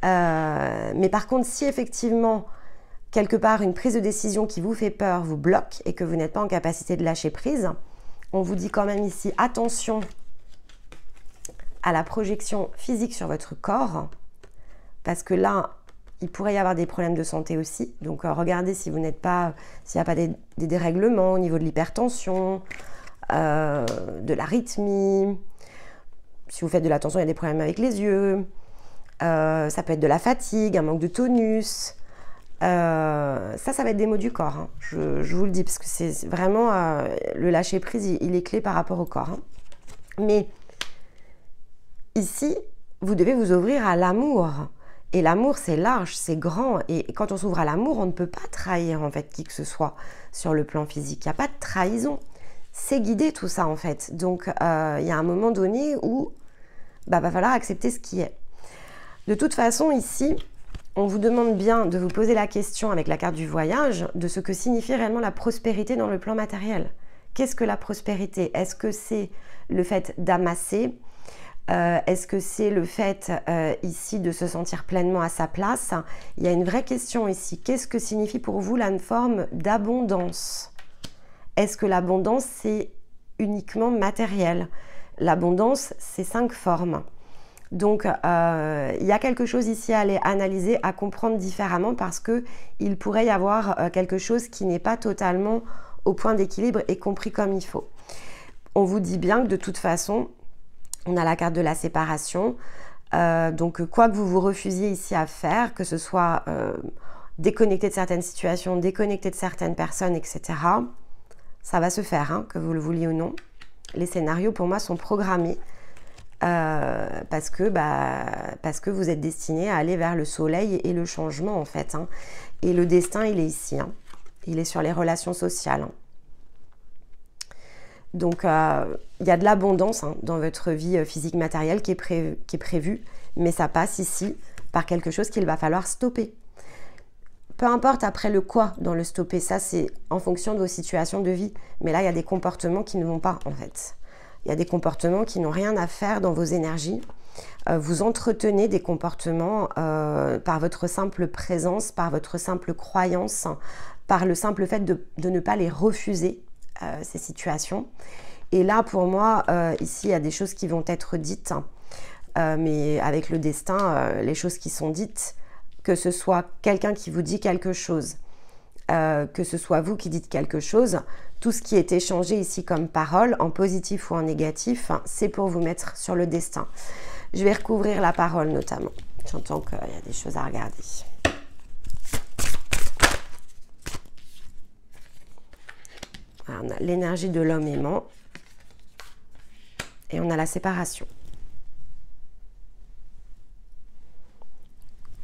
Speaker 1: Mais par contre, si effectivement, quelque part, une prise de décision qui vous fait peur vous bloque et que vous n'êtes pas en capacité de lâcher prise, on vous dit quand même ici, attention à la projection physique sur votre corps, parce que là, il pourrait y avoir des problèmes de santé aussi. Donc, regardez si vous n'êtes pas, s'il n'y a pas des dérèglements au niveau de l'hypertension, de l'arythmie. Si vous faites de la tension, il y a des problèmes avec les yeux. Ça peut être de la fatigue, un manque de tonus. Ça va être des maux du corps. Hein. Je vous le dis, parce que c'est vraiment le lâcher prise, il est clé par rapport au corps. Hein. Mais ici, vous devez vous ouvrir à l'amour. Et l'amour, c'est large, c'est grand. Et quand on s'ouvre à l'amour, on ne peut pas trahir en fait qui que ce soit sur le plan physique. Il n'y a pas de trahison. C'est guidé tout ça en fait. Donc, il y a un moment donné où va falloir accepter ce qui est. De toute façon, ici, on vous demande bien de vous poser la question avec la carte du voyage de ce que signifie réellement la prospérité dans le plan matériel. Qu'est-ce que la prospérité? Est-ce que c'est le fait d'amasser? Est-ce que c'est le fait ici de se sentir pleinement à sa place? Il y a une vraie question ici. Qu'est-ce que signifie pour vous la forme d'abondance? Est-ce que l'abondance, c'est uniquement matériel? L'abondance, c'est 5 formes. Donc, il y a quelque chose ici à aller analyser, à comprendre différemment parce qu'il pourrait y avoir quelque chose qui n'est pas totalement au point d'équilibre et compris comme il faut. On vous dit bien que de toute façon, on a la carte de la séparation. Donc, quoi que vous vous refusiez ici à faire, que ce soit déconnecter de certaines situations, déconnecter de certaines personnes, etc., ça va se faire, hein, que vous le vouliez ou non. Les scénarios, pour moi, sont programmés parce que vous êtes destiné à aller vers le soleil et le changement, en fait. Hein. Et le destin, il est ici. Hein. Il est sur les relations sociales. Hein. Donc, il y a de l'abondance hein, dans votre vie physique matérielle qui est prévue, mais ça passe ici par quelque chose qu'il va falloir stopper. Peu importe après le quoi dans le stopper, ça c'est en fonction de vos situations de vie. Mais là, il y a des comportements qui ne vont pas en fait. Il y a des comportements qui n'ont rien à faire dans vos énergies. Vous entretenez des comportements par votre simple présence, par votre simple croyance, par le simple fait de ne pas les refuser, ces situations. Et là, pour moi, ici, il y a des choses qui vont être dites. Mais avec le destin, les choses qui sont dites, que ce soit quelqu'un qui vous dit quelque chose, que ce soit vous qui dites quelque chose, tout ce qui est échangé ici comme parole, en positif ou en négatif, c'est pour vous mettre sur le destin. Je vais recouvrir la parole notamment. J'entends qu'il y a des choses à regarder. Voilà, on a l'énergie de l'homme aimant et on a la séparation.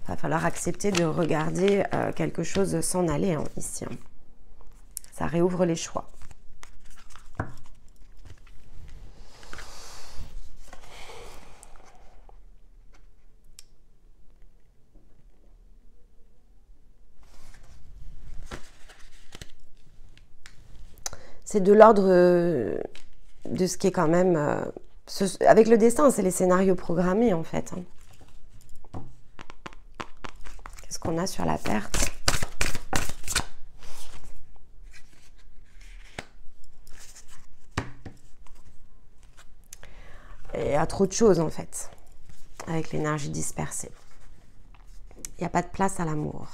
Speaker 1: Il va falloir accepter de regarder quelque chose s'en aller hein, ici. Hein. Ça réouvre les choix. C'est de l'ordre de ce qui est quand même... avec le destin, c'est les scénarios programmés en fait. Hein. Qu'est-ce qu'on a sur la perte? Et il y a trop de choses en fait, avec l'énergie dispersée. Il n'y a pas de place à l'amour.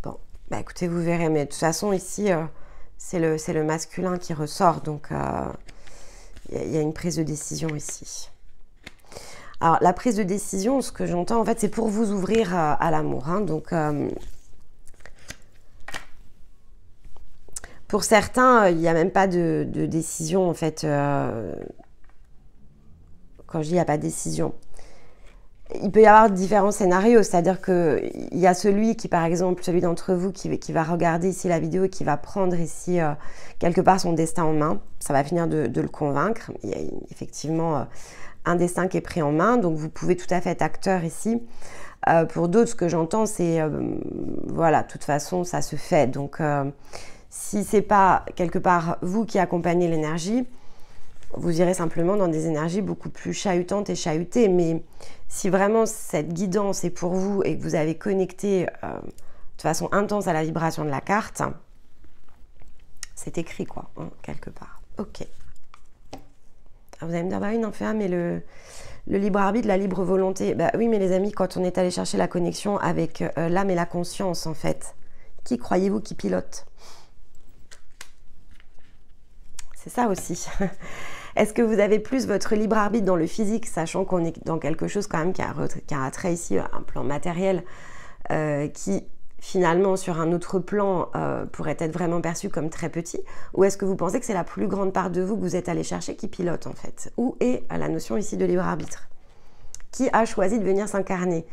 Speaker 1: Bon, bah écoutez, vous verrez, mais de toute façon ici, c'est le masculin qui ressort, donc il y a une prise de décision ici. Alors, la prise de décision, ce que j'entends, en fait, c'est pour vous ouvrir à l'amour. Hein, donc, pour certains, il n'y a même pas de décision, en fait. Quand je dis il n'y a pas de décision, il peut y avoir différents scénarios. C'est-à-dire qu'il y a celui qui, par exemple, celui d'entre vous qui va regarder ici la vidéo et qui va prendre ici, quelque part, son destin en main. Ça va finir de le convaincre. Il y a effectivement... un destin qui est pris en main, donc vous pouvez tout à fait être acteur ici. Pour d'autres, ce que j'entends, c'est, voilà, de toute façon, ça se fait. Donc, si c'est pas quelque part vous qui accompagnez l'énergie, vous irez simplement dans des énergies beaucoup plus chahutantes et chahutées. Mais si vraiment cette guidance est pour vous et que vous avez connecté de façon intense à la vibration de la carte, c'est écrit, quoi, hein, quelque part. Ok. Vous allez me dire, bah oui, non, mais le libre arbitre, la libre volonté. Bah oui, mais les amis, quand on est allé chercher la connexion avec l'âme et la conscience, en fait, qui croyez-vous qui pilote? C'est ça aussi. Est-ce que vous avez plus votre libre arbitre dans le physique, sachant qu'on est dans quelque chose quand même qui a un trait ici, un plan matériel, qui... finalement, sur un autre plan, pourrait être vraiment perçu comme très petit? Ou est-ce que vous pensez que c'est la plus grande part de vous que vous êtes allé chercher qui pilote, en fait? Où est la notion ici de libre arbitre? Qui a choisi de venir s'incarner?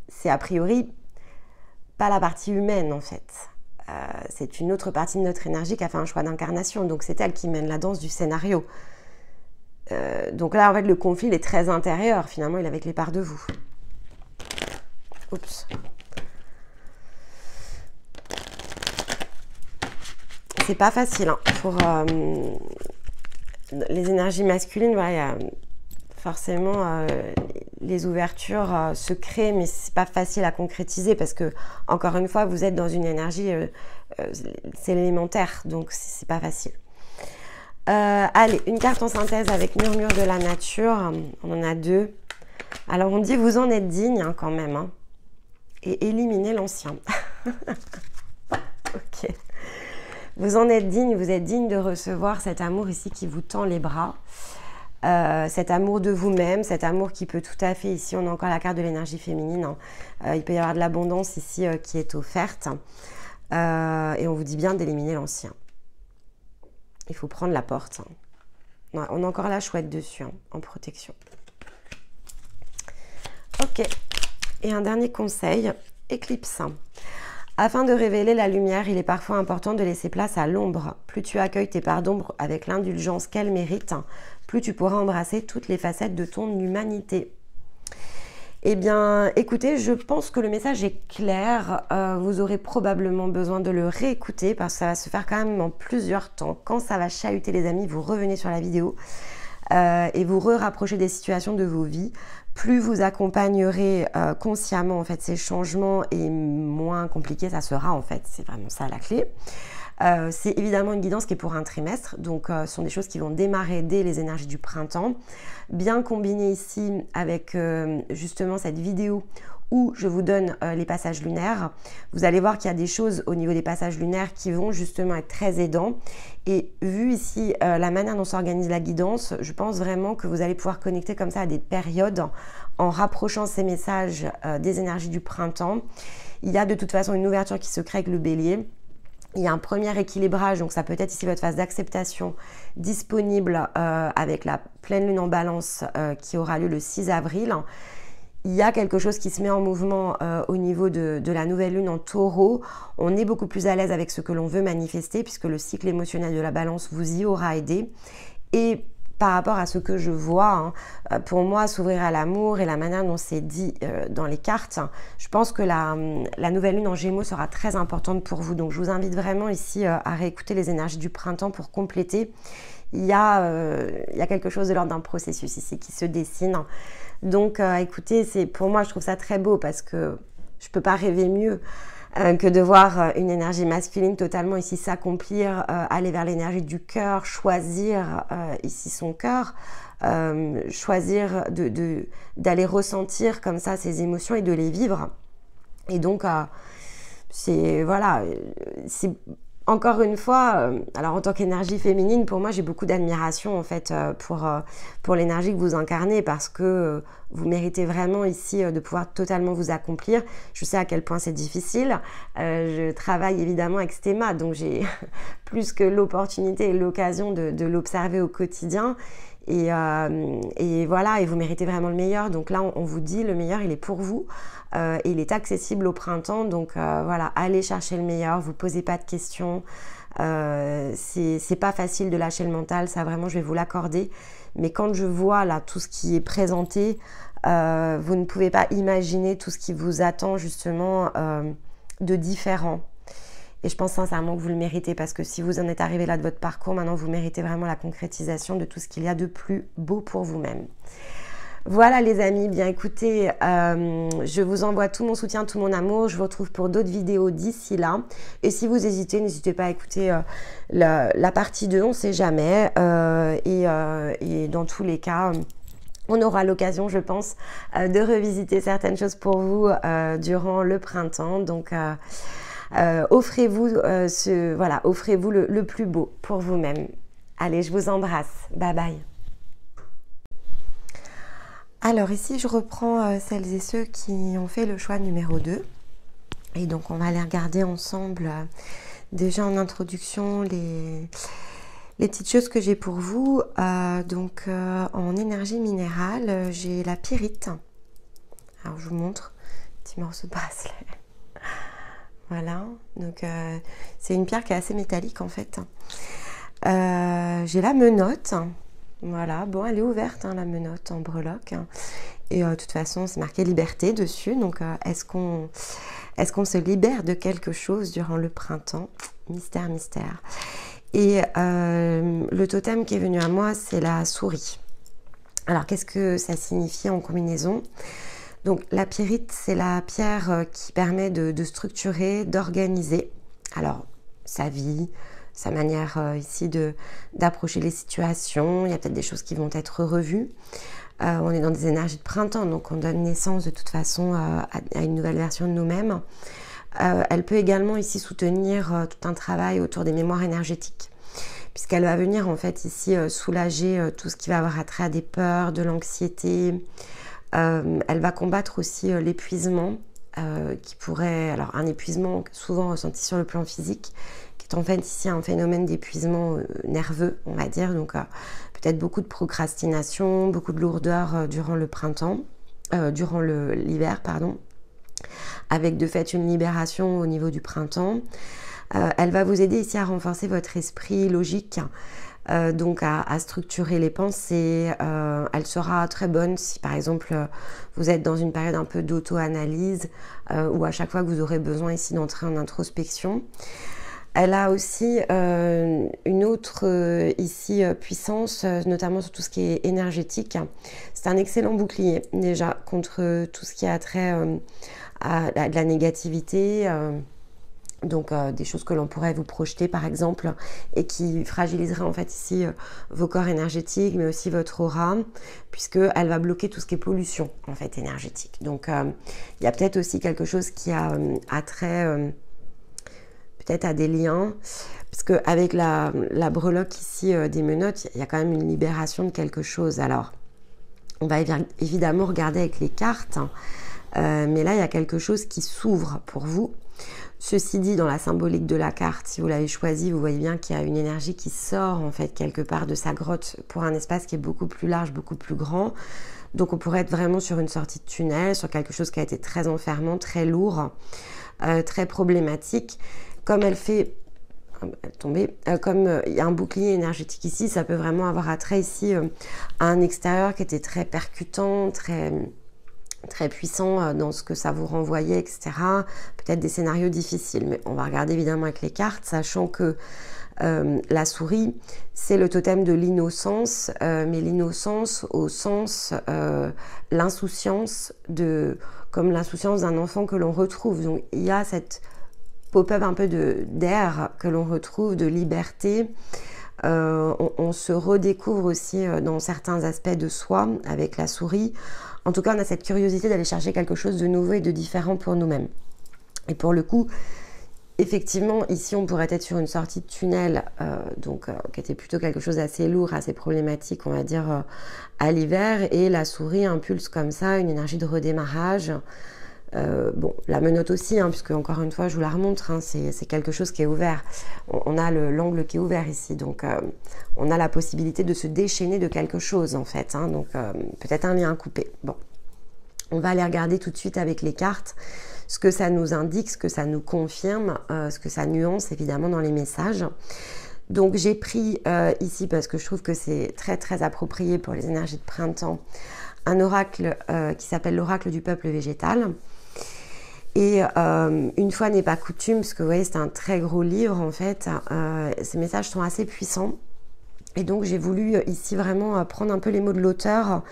Speaker 1: C'est a priori pas la partie humaine, en fait. C'est une autre partie de notre énergie qui a fait un choix d'incarnation. Donc, c'est elle qui mène la danse du scénario. Donc là, en fait, le conflit il est très intérieur. Finalement, il est avec les parts de vous. Oups. C'est pas facile hein, pour les énergies masculines. Voilà, il y a forcément les ouvertures se créent, mais c'est pas facile à concrétiser parce que, encore une fois, vous êtes dans une énergie, c'est l'élémentaire, donc c'est pas facile. Allez, une carte en synthèse avec murmure de la nature. On en a 2. Alors, on dit vous en êtes digne hein, quand même. Hein, et éliminez l'ancien. Ok. Vous en êtes digne, vous êtes digne de recevoir cet amour ici qui vous tend les bras. Cet amour de vous-même, cet amour qui peut tout à fait, ici on a encore la carte de l'énergie féminine, hein, il peut y avoir de l'abondance ici qui est offerte. Et on vous dit bien d'éliminer l'ancien. Il faut prendre la porte. Hein. Ouais, on a encore la chouette dessus, hein, en protection. Ok. Et un dernier conseil, éclipse. Afin de révéler la lumière, il est parfois important de laisser place à l'ombre. Plus tu accueilles tes parts d'ombre avec l'indulgence qu'elles méritent, plus tu pourras embrasser toutes les facettes de ton humanité. Eh bien, écoutez, je pense que le message est clair. Vous aurez probablement besoin de le réécouter parce que ça va se faire quand même en plusieurs temps. Quand ça va chahuter, les amis, vous revenez sur la vidéo et vous rapprochez des situations de vos vies. Plus vous accompagnerez consciemment en fait ces changements et moins compliqué ça sera en fait. C'est vraiment ça la clé. C'est évidemment une guidance qui est pour un trimestre, donc ce sont des choses qui vont démarrer dès les énergies du printemps, bien combiné ici avec justement cette vidéo où je vous donne les passages lunaires. Vous allez voir qu'il y a des choses au niveau des passages lunaires qui vont justement être très aidants. Et vu ici la manière dont s'organise la guidance, je pense vraiment que vous allez pouvoir connecter comme ça à des périodes en rapprochant ces messages des énergies du printemps. Il y a de toute façon une ouverture qui se crée avec le bélier. Il y a un premier équilibrage, donc ça peut être ici votre phase d'acceptation disponible avec la pleine lune en balance qui aura lieu le 6 avril. Il y a quelque chose qui se met en mouvement au niveau de la nouvelle lune en taureau. On est beaucoup plus à l'aise avec ce que l'on veut manifester puisque le cycle émotionnel de la balance vous y aura aidé. Et par rapport à ce que je vois, hein, pour moi, s'ouvrir à l'amour et la manière dont c'est dit dans les cartes, je pense que la nouvelle lune en Gémeaux sera très importante pour vous. Donc, je vous invite vraiment ici à réécouter les énergies du printemps pour compléter. Il y a quelque chose de l'ordre d'un processus ici qui se dessine. Donc, écoutez, pour moi, je trouve ça très beau parce que je ne peux pas rêver mieux que de voir une énergie masculine totalement ici s'accomplir, aller vers l'énergie du cœur, choisir ici son cœur, choisir d'aller ressentir comme ça ses émotions et de les vivre. Et donc, c'est encore une fois, alors en tant qu'énergie féminine, pour moi, j'ai beaucoup d'admiration en fait pour l'énergie que vous incarnez parce que vous méritez vraiment ici de pouvoir totalement vous accomplir. Je sais à quel point c'est difficile. Je travaille évidemment avec Stéma, donc j'ai plus que l'opportunité et l'occasion de l'observer au quotidien. Et voilà, et vous méritez vraiment le meilleur. Donc là, on vous dit le meilleur, il est pour vous. Et il est accessible au printemps. Donc voilà, allez chercher le meilleur. Vous posez pas de questions. C'est pas facile de lâcher le mental. Ça, vraiment, je vais vous l'accorder. Mais quand je vois là tout ce qui est présenté, vous ne pouvez pas imaginer tout ce qui vous attend justement de différent. Et je pense sincèrement que vous le méritez parce que si vous en êtes arrivé là de votre parcours, maintenant vous méritez vraiment la concrétisation de tout ce qu'il y a de plus beau pour vous-même. Voilà les amis, bien écoutez, je vous envoie tout mon soutien, tout mon amour. Je vous retrouve pour d'autres vidéos d'ici là. Et si vous hésitez, n'hésitez pas à écouter la partie 2, on ne sait jamais. Et dans tous les cas, on aura l'occasion, je pense, de revisiter certaines choses pour vous durant le printemps. Donc, offrez-vous offrez-vous le plus beau pour vous-même. Allez, je vous embrasse. Bye bye. Alors ici, je reprends celles et ceux qui ont fait le choix numéro 2. Et donc, on va aller regarder ensemble déjà en introduction les petites choses que j'ai pour vous. En énergie minérale, j'ai la pyrite. Alors, je vous montre un petit morceau de bracelet. Voilà, donc c'est une pierre qui est assez métallique en fait. J'ai la menotte, Voilà, bon, elle est ouverte, hein, la menotte en breloque. Et de toute façon, c'est marqué liberté dessus. Donc, est-ce qu'on se libère de quelque chose durant le printemps? Mystère, mystère. Et le totem qui est venu à moi, c'est la souris. Alors, qu'est-ce que ça signifie en combinaison? Donc, la pyrite, c'est la pierre qui permet de structurer, d'organiser. Alors, sa vie, sa manière ici d'approcher les situations. Il y a peut-être des choses qui vont être revues. On est dans des énergies de printemps, donc on donne naissance de toute façon à une nouvelle version de nous-mêmes. Elle peut également ici soutenir tout un travail autour des mémoires énergétiques, puisqu'elle va venir en fait ici soulager tout ce qui va avoir attrait à des peurs, de l'anxiété. Elle va combattre aussi l'épuisement, qui pourrait, alors un épuisement souvent ressenti sur le plan physique, qui est en fait ici un phénomène d'épuisement nerveux, on va dire, donc peut-être beaucoup de procrastination, beaucoup de lourdeur durant le printemps, durant l'hiver, pardon, avec de fait une libération au niveau du printemps. Elle va vous aider ici à renforcer votre esprit logique, donc à structurer les pensées. Elle sera très bonne si par exemple vous êtes dans une période un peu d'auto-analyse ou à chaque fois que vous aurez besoin ici d'entrer en introspection. Elle a aussi une autre ici puissance, notamment sur tout ce qui est énergétique. C'est un excellent bouclier déjà contre tout ce qui a trait à de la négativité, donc des choses que l'on pourrait vous projeter par exemple et qui fragiliseraient en fait ici vos corps énergétiques mais aussi votre aura, puisqu'elle va bloquer tout ce qui est pollution en fait énergétique. Donc il y a peut-être aussi quelque chose qui a trait peut-être à des liens, parce qu'avec la breloque ici des menottes, il y a quand même une libération de quelque chose. Alors, on va évidemment regarder avec les cartes, mais là, il y a quelque chose qui s'ouvre pour vous. Ceci dit, dans la symbolique de la carte, si vous l'avez choisi, vous voyez bien qu'il y a une énergie qui sort en fait quelque part de sa grotte pour un espace qui est beaucoup plus large, beaucoup plus grand. Donc, on pourrait être vraiment sur une sortie de tunnel, sur quelque chose qui a été très enfermant, très lourd, très problématique. Comme elle fait, comme il y a un bouclier énergétique ici, ça peut vraiment avoir attrait ici à un extérieur qui était très percutant, très puissant dans ce que ça vous renvoyait, etc. Peut-être des scénarios difficiles, mais on va regarder évidemment avec les cartes, sachant que la souris, c'est le totem de l'innocence, mais l'innocence au sens l'insouciance comme l'insouciance d'un enfant que l'on retrouve. Donc il y a cette pop-up un peu d'air que l'on retrouve, de liberté. On se redécouvre aussi dans certains aspects de soi avec la souris. En tout cas, on a cette curiosité d'aller chercher quelque chose de nouveau et de différent pour nous-mêmes. Et pour le coup, effectivement, ici, on pourrait être sur une sortie de tunnel, qui était plutôt quelque chose d'assez lourd, assez problématique, on va dire, à l'hiver. Et la souris impulse comme ça une énergie de redémarrage. Bon, la menotte aussi, hein, puisque encore une fois, je vous la remontre, hein, c'est quelque chose qui est ouvert. On a l'angle qui est ouvert ici, donc on a la possibilité de se déchaîner de quelque chose en fait, hein, donc peut-être un lien coupé. Bon, on va aller regarder tout de suite avec les cartes ce que ça nous indique, ce que ça nous confirme, ce que ça nuance évidemment dans les messages. Donc j'ai pris ici, parce que je trouve que c'est très très approprié pour les énergies de printemps, un oracle qui s'appelle l'oracle du peuple végétal. Et une fois n'est pas coutume, parce que vous voyez c'est un très gros livre en fait, ces messages sont assez puissants et donc j'ai voulu ici vraiment prendre un peu les mots de l'auteur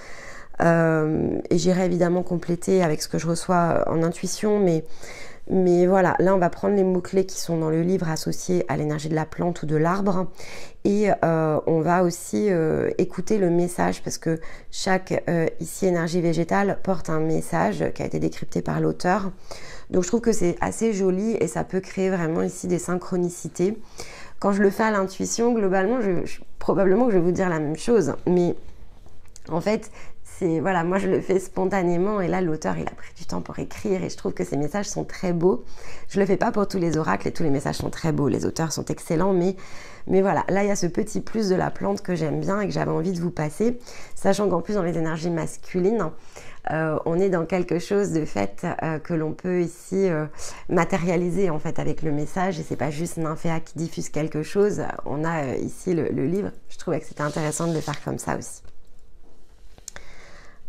Speaker 1: et j'irai évidemment compléter avec ce que je reçois en intuition, mais voilà, là on va prendre les mots-clés qui sont dans le livre associés à l'énergie de la plante ou de l'arbre et on va aussi écouter le message parce que chaque ici énergie végétale porte un message qui a été décrypté par l'auteur. Donc je trouve que c'est assez joli et ça peut créer vraiment ici des synchronicités. Quand je le fais à l'intuition, globalement, probablement que je vais vous dire la même chose, mais en fait, voilà, moi je le fais spontanément et là l'auteur il a pris du temps pour écrire et je trouve que ces messages sont très beaux. Je le fais pas pour tous les oracles et tous les messages sont très beaux, les auteurs sont excellents, mais voilà, là il y a ce petit plus de la plante que j'aime bien et que j'avais envie de vous passer, sachant qu'en plus dans les énergies masculines, on est dans quelque chose de fait que l'on peut ici matérialiser en fait avec le message, et c'est pas juste Nymphéa qui diffuse quelque chose. On a ici le livre. Je trouvais que c'était intéressant de le faire comme ça aussi.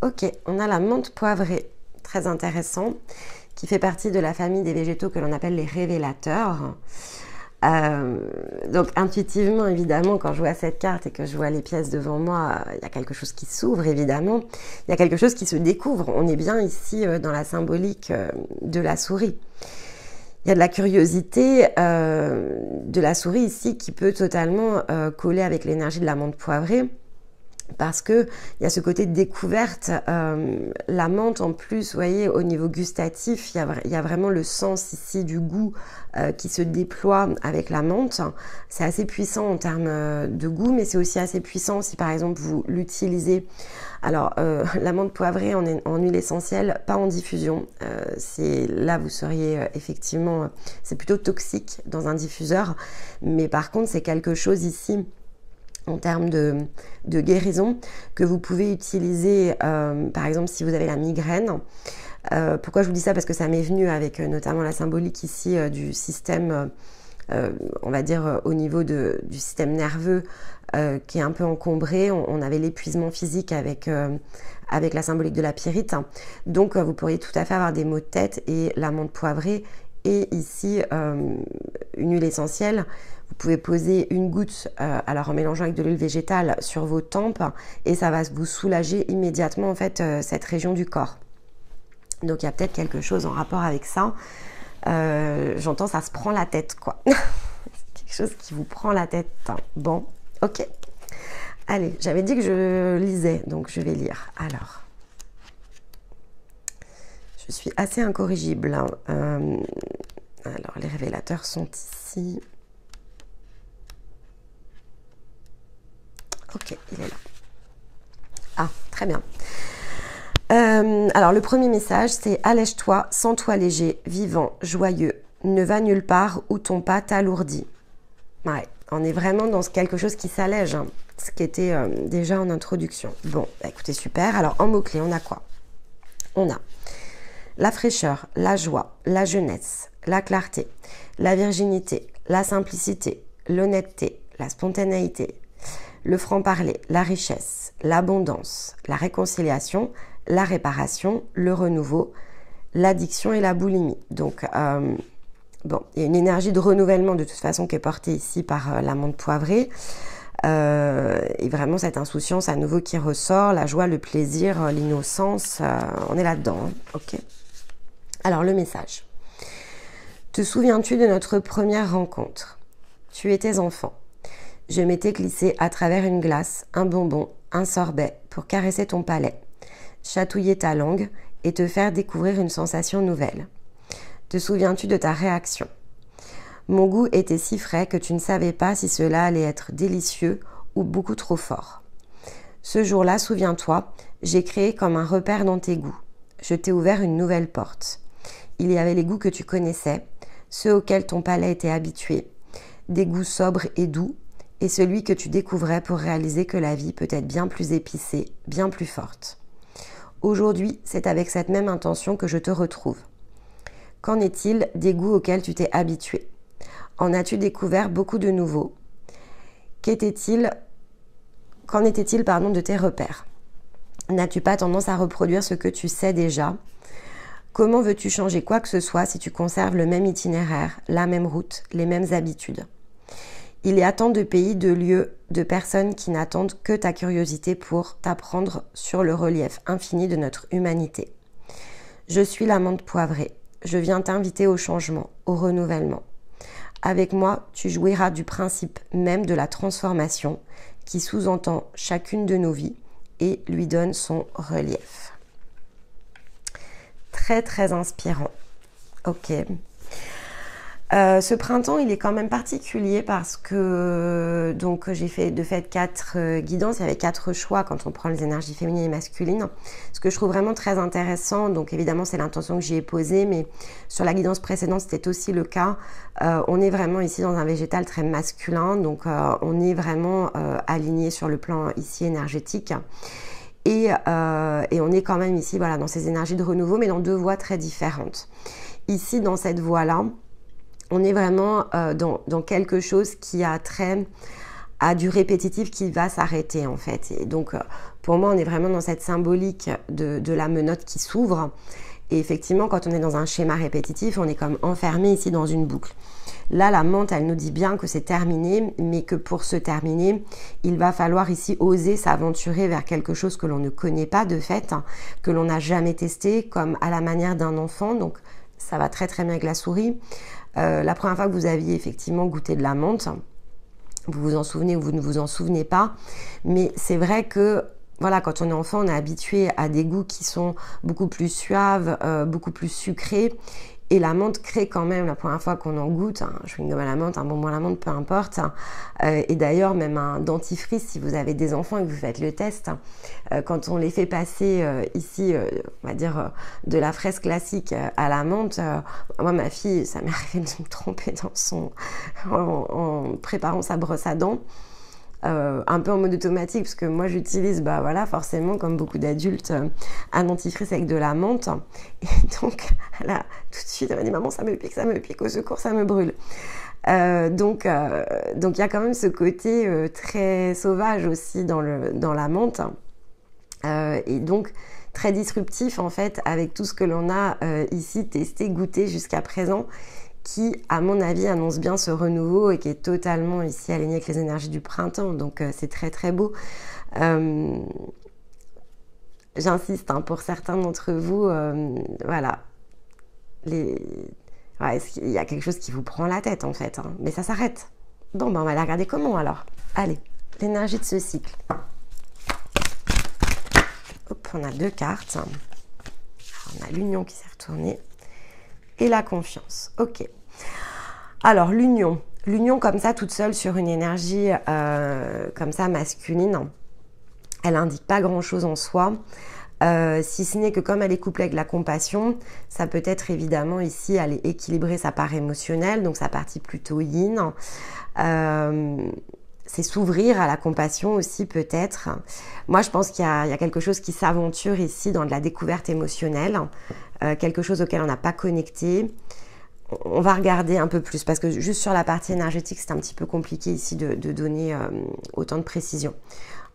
Speaker 1: Ok, on a la menthe poivrée, très intéressant, qui fait partie de la famille des végétaux que l'on appelle les révélateurs. Donc intuitivement, évidemment, quand je vois cette carte et que je vois les pièces devant moi, il y a quelque chose qui s'ouvre, évidemment. Il y a quelque chose qui se découvre. On est bien ici dans la symbolique de la souris. Il y a de la curiosité de la souris ici qui peut totalement coller avec l'énergie de la menthe poivrée. Parce que il y a ce côté de découverte, la menthe en plus, vous voyez, au niveau gustatif, il y a vraiment le sens ici du goût qui se déploie avec la menthe. C'est assez puissant en termes de goût, mais c'est aussi assez puissant si par exemple vous l'utilisez. Alors la menthe poivrée en huile essentielle, pas en diffusion. Là vous seriez effectivement, c'est plutôt toxique dans un diffuseur, mais par contre c'est quelque chose ici en termes de guérison que vous pouvez utiliser par exemple si vous avez la migraine. Pourquoi je vous dis ça? Parce que ça m'est venu avec notamment la symbolique ici du système, on va dire au niveau du système nerveux qui est un peu encombré. On avait l'épuisement physique avec la symbolique de la pyrite. Donc vous pourriez tout à fait avoir des maux de tête, et la menthe poivrée et ici une huile essentielle. Vous pouvez poser une goutte, alors en mélangeant avec de l'huile végétale, sur vos tempes, et ça va vous soulager immédiatement en fait cette région du corps. Donc il y a peut-être quelque chose en rapport avec ça. J'entends, ça se prend la tête, quoi. C'est quelque chose qui vous prend la tête. Bon, ok. Allez, j'avais dit que je lisais, donc je vais lire. Alors, je suis assez incorrigible. Alors, les révélateurs sont ici. Ok, il est là. Ah, très bien. Alors, le premier message, c'est « Allège-toi, sens-toi léger, vivant, joyeux. Ne va nulle part où ton pas t'alourdit. » Ouais, on est vraiment dans quelque chose qui s'allège, hein, ce qui était déjà en introduction. Bon, bah, écoutez, super. Alors, en mots-clés, on a quoi? On a la fraîcheur, la joie, la jeunesse, la clarté, la virginité, la simplicité, l'honnêteté, la spontanéité, le franc-parler, la richesse, l'abondance, la réconciliation, la réparation, le renouveau, l'addiction et la boulimie. Donc, bon, il y a une énergie de renouvellement de toute façon qui est portée ici par la menthe poivrée. Et vraiment cette insouciance à nouveau qui ressort, la joie, le plaisir, l'innocence, on est là-dedans. Hein. Ok. Alors, le message. Te souviens-tu de notre première rencontre? Tu étais enfant. Je m'étais glissée à travers une glace, un bonbon, un sorbet pour caresser ton palais, chatouiller ta langue et te faire découvrir une sensation nouvelle. Te souviens-tu de ta réaction? Mon goût était si frais que tu ne savais pas si cela allait être délicieux ou beaucoup trop fort. Ce jour-là, souviens-toi, j'ai créé comme un repère dans tes goûts. Je t'ai ouvert une nouvelle porte. Il y avait les goûts que tu connaissais, ceux auxquels ton palais était habitué, des goûts sobres et doux, et celui que tu découvrais pour réaliser que la vie peut être bien plus épicée, bien plus forte. Aujourd'hui, c'est avec cette même intention que je te retrouve. Qu'en est-il des goûts auxquels tu t'es habitué? En as-tu découvert beaucoup de nouveaux? Qu'en était-il, de tes repères? N'as-tu pas tendance à reproduire ce que tu sais déjà? Comment veux-tu changer quoi que ce soit si tu conserves le même itinéraire, la même route, les mêmes habitudes? Il y a tant de pays, de lieux, de personnes qui n'attendent que ta curiosité pour t'apprendre sur le relief infini de notre humanité. Je suis la menthe poivrée. Je viens t'inviter au changement, au renouvellement. Avec moi, tu jouiras du principe même de la transformation qui sous-entend chacune de nos vies et lui donne son relief. Très, très inspirant. Ok. Ce printemps, il est quand même particulier parce que donc j'ai fait de fait 4 guidances. Il y avait 4 choix quand on prend les énergies féminines et masculines. Ce que je trouve vraiment très intéressant, donc évidemment c'est l'intention que j'y ai posée, mais sur la guidance précédente c'était aussi le cas. On est vraiment ici dans un végétal très masculin, donc on est vraiment aligné sur le plan ici énergétique. Et on est quand même ici, voilà, dans ces énergies de renouveau, mais dans deux voies très différentes. Ici, dans cette voie-là, on est vraiment dans quelque chose qui a trait à du répétitif qui va s'arrêter en fait. Et donc, pour moi, on est vraiment dans cette symbolique de la menotte qui s'ouvre. Et effectivement, quand on est dans un schéma répétitif, on est comme enfermé ici dans une boucle. Là, la menthe, elle nous dit bien que c'est terminé, mais que pour se terminer, il va falloir ici oser s'aventurer vers quelque chose que l'on ne connaît pas de fait, hein, que l'on n'a jamais testé, comme à la manière d'un enfant. Donc, ça va très très bien avec la souris. La première fois que vous aviez effectivement goûté de la menthe, vous vous en souvenez ou vous ne vous en souvenez pas, mais c'est vrai que voilà, quand on est enfant, on est habitué à des goûts qui sont beaucoup plus suaves, beaucoup plus sucrés. Et la menthe crée quand même, la première fois qu'on en goûte, un chewing-gum à la menthe, un bonbon à la menthe, peu importe. Et d'ailleurs, même un dentifrice, si vous avez des enfants et que vous faites le test, quand on les fait passer ici, on va dire, de la fraise classique à la menthe, moi, ma fille, ça m'est arrivé de me tromper en préparant sa brosse à dents. Un peu en mode automatique parce que moi j'utilise voilà, forcément comme beaucoup d'adultes un dentifrice avec de la menthe et donc là tout de suite elle m'a dit maman ça me pique, au secours ça me brûle. Donc il y a quand même ce côté très sauvage aussi dans la menthe et donc très disruptif en fait avec tout ce que l'on a ici testé, goûté jusqu'à présent, qui, à mon avis, annonce bien ce renouveau et qui est totalement ici aligné avec les énergies du printemps. Donc, c'est très, très beau. J'insiste, hein, pour certains d'entre vous, voilà. Ouais, il y a quelque chose qui vous prend la tête, en fait. Hein, mais ça s'arrête. Bon, on va aller regarder comment, alors. Allez, l'énergie de ce cycle. Hop, on a 2 cartes. On a l'union qui s'est retournée. Et la confiance. Ok. Alors, l'union. L'union comme ça, toute seule, sur une énergie comme ça, masculine, elle n'indique pas grand-chose en soi. Si ce n'est que comme elle est couplée avec la compassion, ça peut être évidemment ici aller équilibrer sa part émotionnelle, donc sa partie plutôt yin. C'est s'ouvrir à la compassion aussi peut-être. Moi, je pense qu'il y a quelque chose qui s'aventure ici dans de la découverte émotionnelle, quelque chose auquel on n'a pas connecté. On va regarder un peu plus parce que juste sur la partie énergétique, c'est un petit peu compliqué ici de donner autant de précision.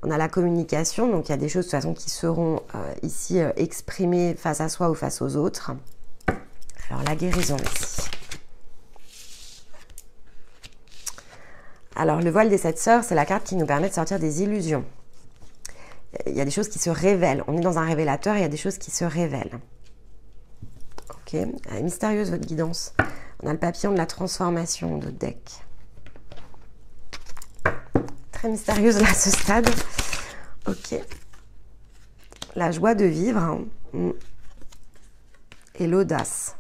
Speaker 1: On a la communication, donc il y a des choses de toute façon qui seront ici exprimées face à soi ou face aux autres. Alors la guérison ici. Alors le voile des 7 sœurs, c'est la carte qui nous permet de sortir des illusions. Il y a des choses qui se révèlent. On est dans un révélateur, il y a des choses qui se révèlent. Ok, elle est mystérieuse votre guidance. On a le papillon de la transformation de deck. Très mystérieuse là à ce stade. Ok. La joie de vivre hein. Et l'audace.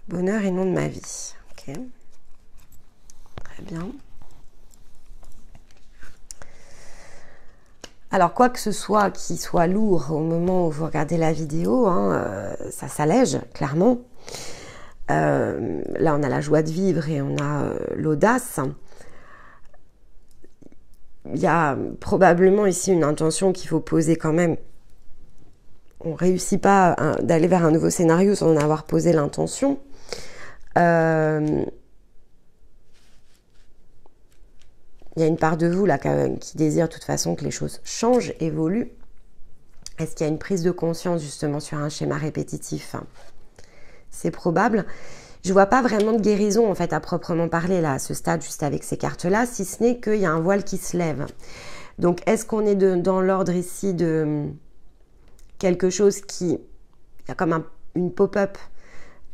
Speaker 1: Bonheur et nom de ma vie. Ok. Très bien. Alors, quoi que ce soit qui soit lourd au moment où vous regardez la vidéo, hein, ça s'allège, clairement. Là, on a la joie de vivre et on a l'audace. Il y a probablement ici une intention qu'il faut poser quand même. On ne réussit pas d'aller vers un nouveau scénario sans en avoir posé l'intention. Il y a une part de vous là quand même qui désire de toute façon que les choses changent, évoluent. Est-ce qu'il y a une prise de conscience justement sur un schéma répétitif? C'est probable. Je ne vois pas vraiment de guérison en fait à proprement parler là à ce stade juste avec ces cartes là, si ce n'est qu'il y a un voile qui se lève. Donc est-ce qu'on est dans l'ordre ici de quelque chose qui... Il y a comme une pop-up.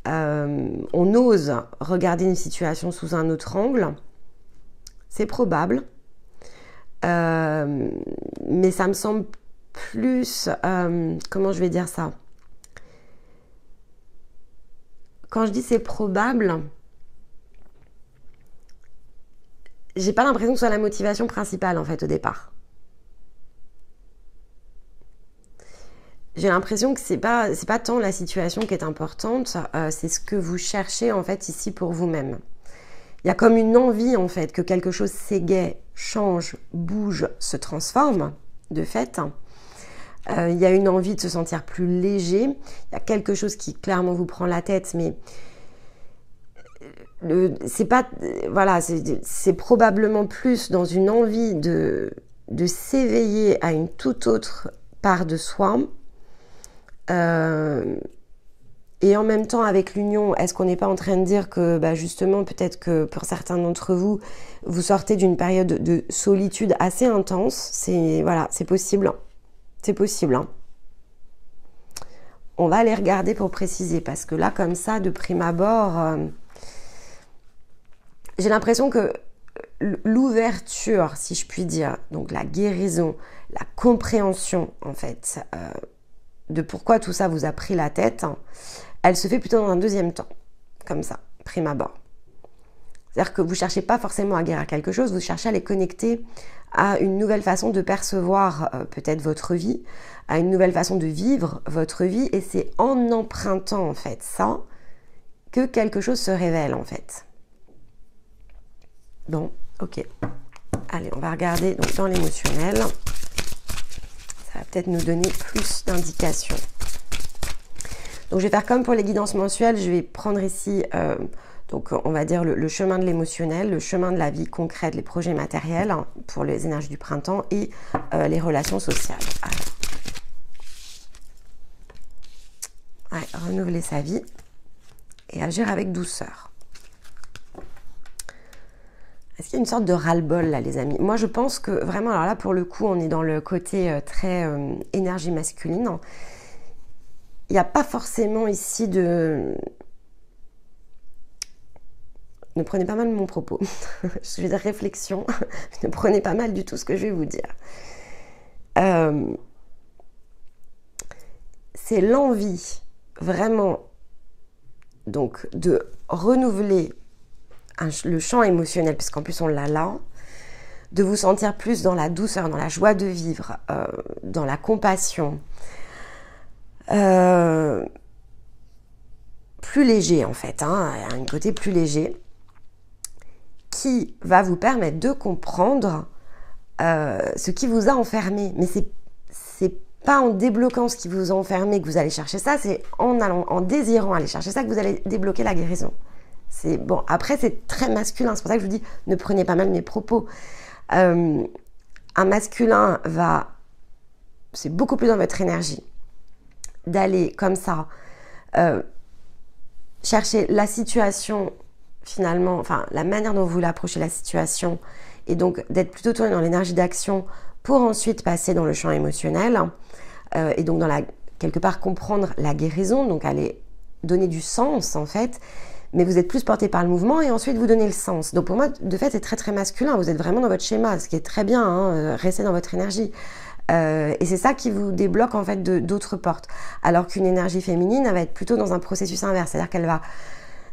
Speaker 1: On ose regarder une situation sous un autre angle. C'est probable, mais ça me semble plus, comment je vais dire ça? Quand je dis c'est probable, j'ai pas l'impression que ce soit la motivation principale en fait au départ. J'ai l'impression que c'est pas tant la situation qui est importante, c'est ce que vous cherchez en fait ici pour vous-même. il y a comme une envie en fait que quelque chose s'égaie, change, bouge, se transforme, de fait. Il y a une envie de se sentir plus léger. Il y a quelque chose qui clairement vous prend la tête, mais c'est pas, voilà, c'est probablement plus dans une envie de s'éveiller à une toute autre part de soi. Et en même temps, avec l'union, est-ce qu'on n'est pas en train de dire que justement, peut-être que pour certains d'entre vous, vous sortez d'une période de solitude assez intense. Voilà, c'est possible. C'est possible. Hein. On va aller regarder pour préciser, parce que là, comme ça, de prime abord, j'ai l'impression que l'ouverture, si je puis dire, donc la guérison, la compréhension, en fait, de pourquoi tout ça vous a pris la tête, elle se fait plutôt dans un deuxième temps, comme ça, prime abord. C'est-à-dire que vous ne cherchez pas forcément à guérir quelque chose, vous cherchez à les connecter à une nouvelle façon de percevoir peut-être votre vie, à une nouvelle façon de vivre votre vie, et c'est en empruntant en fait ça que quelque chose se révèle en fait. Bon, ok. Allez, on va regarder donc dans l'émotionnel. Ça va peut-être nous donner plus d'indications. Donc, je vais faire comme pour les guidances mensuelles. Je vais prendre ici, donc on va dire le chemin de l'émotionnel, le chemin de la vie concrète, les projets matériels hein, pour les énergies du printemps et les relations sociales. Ouais, renouveler sa vie et agir avec douceur. Est-ce qu'il y a une sorte de ras-le-bol là, les amis? Moi, je pense que vraiment, alors là, pour le coup, on est dans le côté très énergie masculine. Il n'y a pas forcément ici de... Ne prenez pas mal mon propos. Je vais dire réflexion. Ne prenez pas mal du tout ce que je vais vous dire. C'est l'envie, vraiment, donc, de renouveler le champ émotionnel, puisqu'en plus on l'a là, de vous sentir plus dans la douceur, dans la joie de vivre, dans la compassion, plus léger en fait, hein, un côté plus léger, qui va vous permettre de comprendre ce qui vous a enfermé. Mais c'est pas en débloquant ce qui vous a enfermé que vous allez chercher ça, c'est en désirant aller chercher ça que vous allez débloquer la guérison. C'est bon. Après, c'est très masculin. C'est pour ça que je vous dis, ne prenez pas mal mes propos. Un masculin c'est beaucoup plus dans votre énergie d'aller comme ça chercher la situation finalement, enfin la manière dont vous voulez approcher la situation, et donc d'être plutôt tourné dans l'énergie d'action pour ensuite passer dans le champ émotionnel et donc quelque part comprendre la guérison, donc aller donner du sens en fait. Mais vous êtes plus porté par le mouvement et ensuite vous donnez le sens. Donc pour moi, de fait, c'est très très masculin. Vous êtes vraiment dans votre schéma, ce qui est très bien, hein, restez dans votre énergie. Et c'est ça qui vous débloque en fait d'autres portes. Alors qu'une énergie féminine, elle va être plutôt dans un processus inverse. C'est-à-dire qu'elle va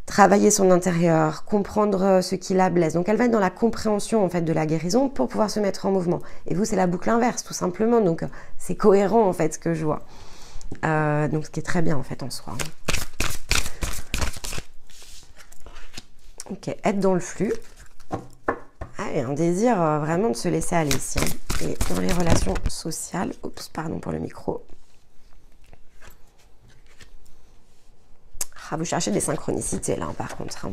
Speaker 1: travailler son intérieur, comprendre ce qui la blesse. Donc elle va être dans la compréhension en fait de la guérison pour pouvoir se mettre en mouvement. Et vous, c'est la boucle inverse, tout simplement. Donc c'est cohérent en fait ce que je vois. Donc ce qui est très bien en fait en soi. Ok, être dans le flux. Ah, et un désir vraiment de se laisser aller ici. Et dans les relations sociales, oups, pardon pour le micro. Ah, vous cherchez des synchronicités là, par contre.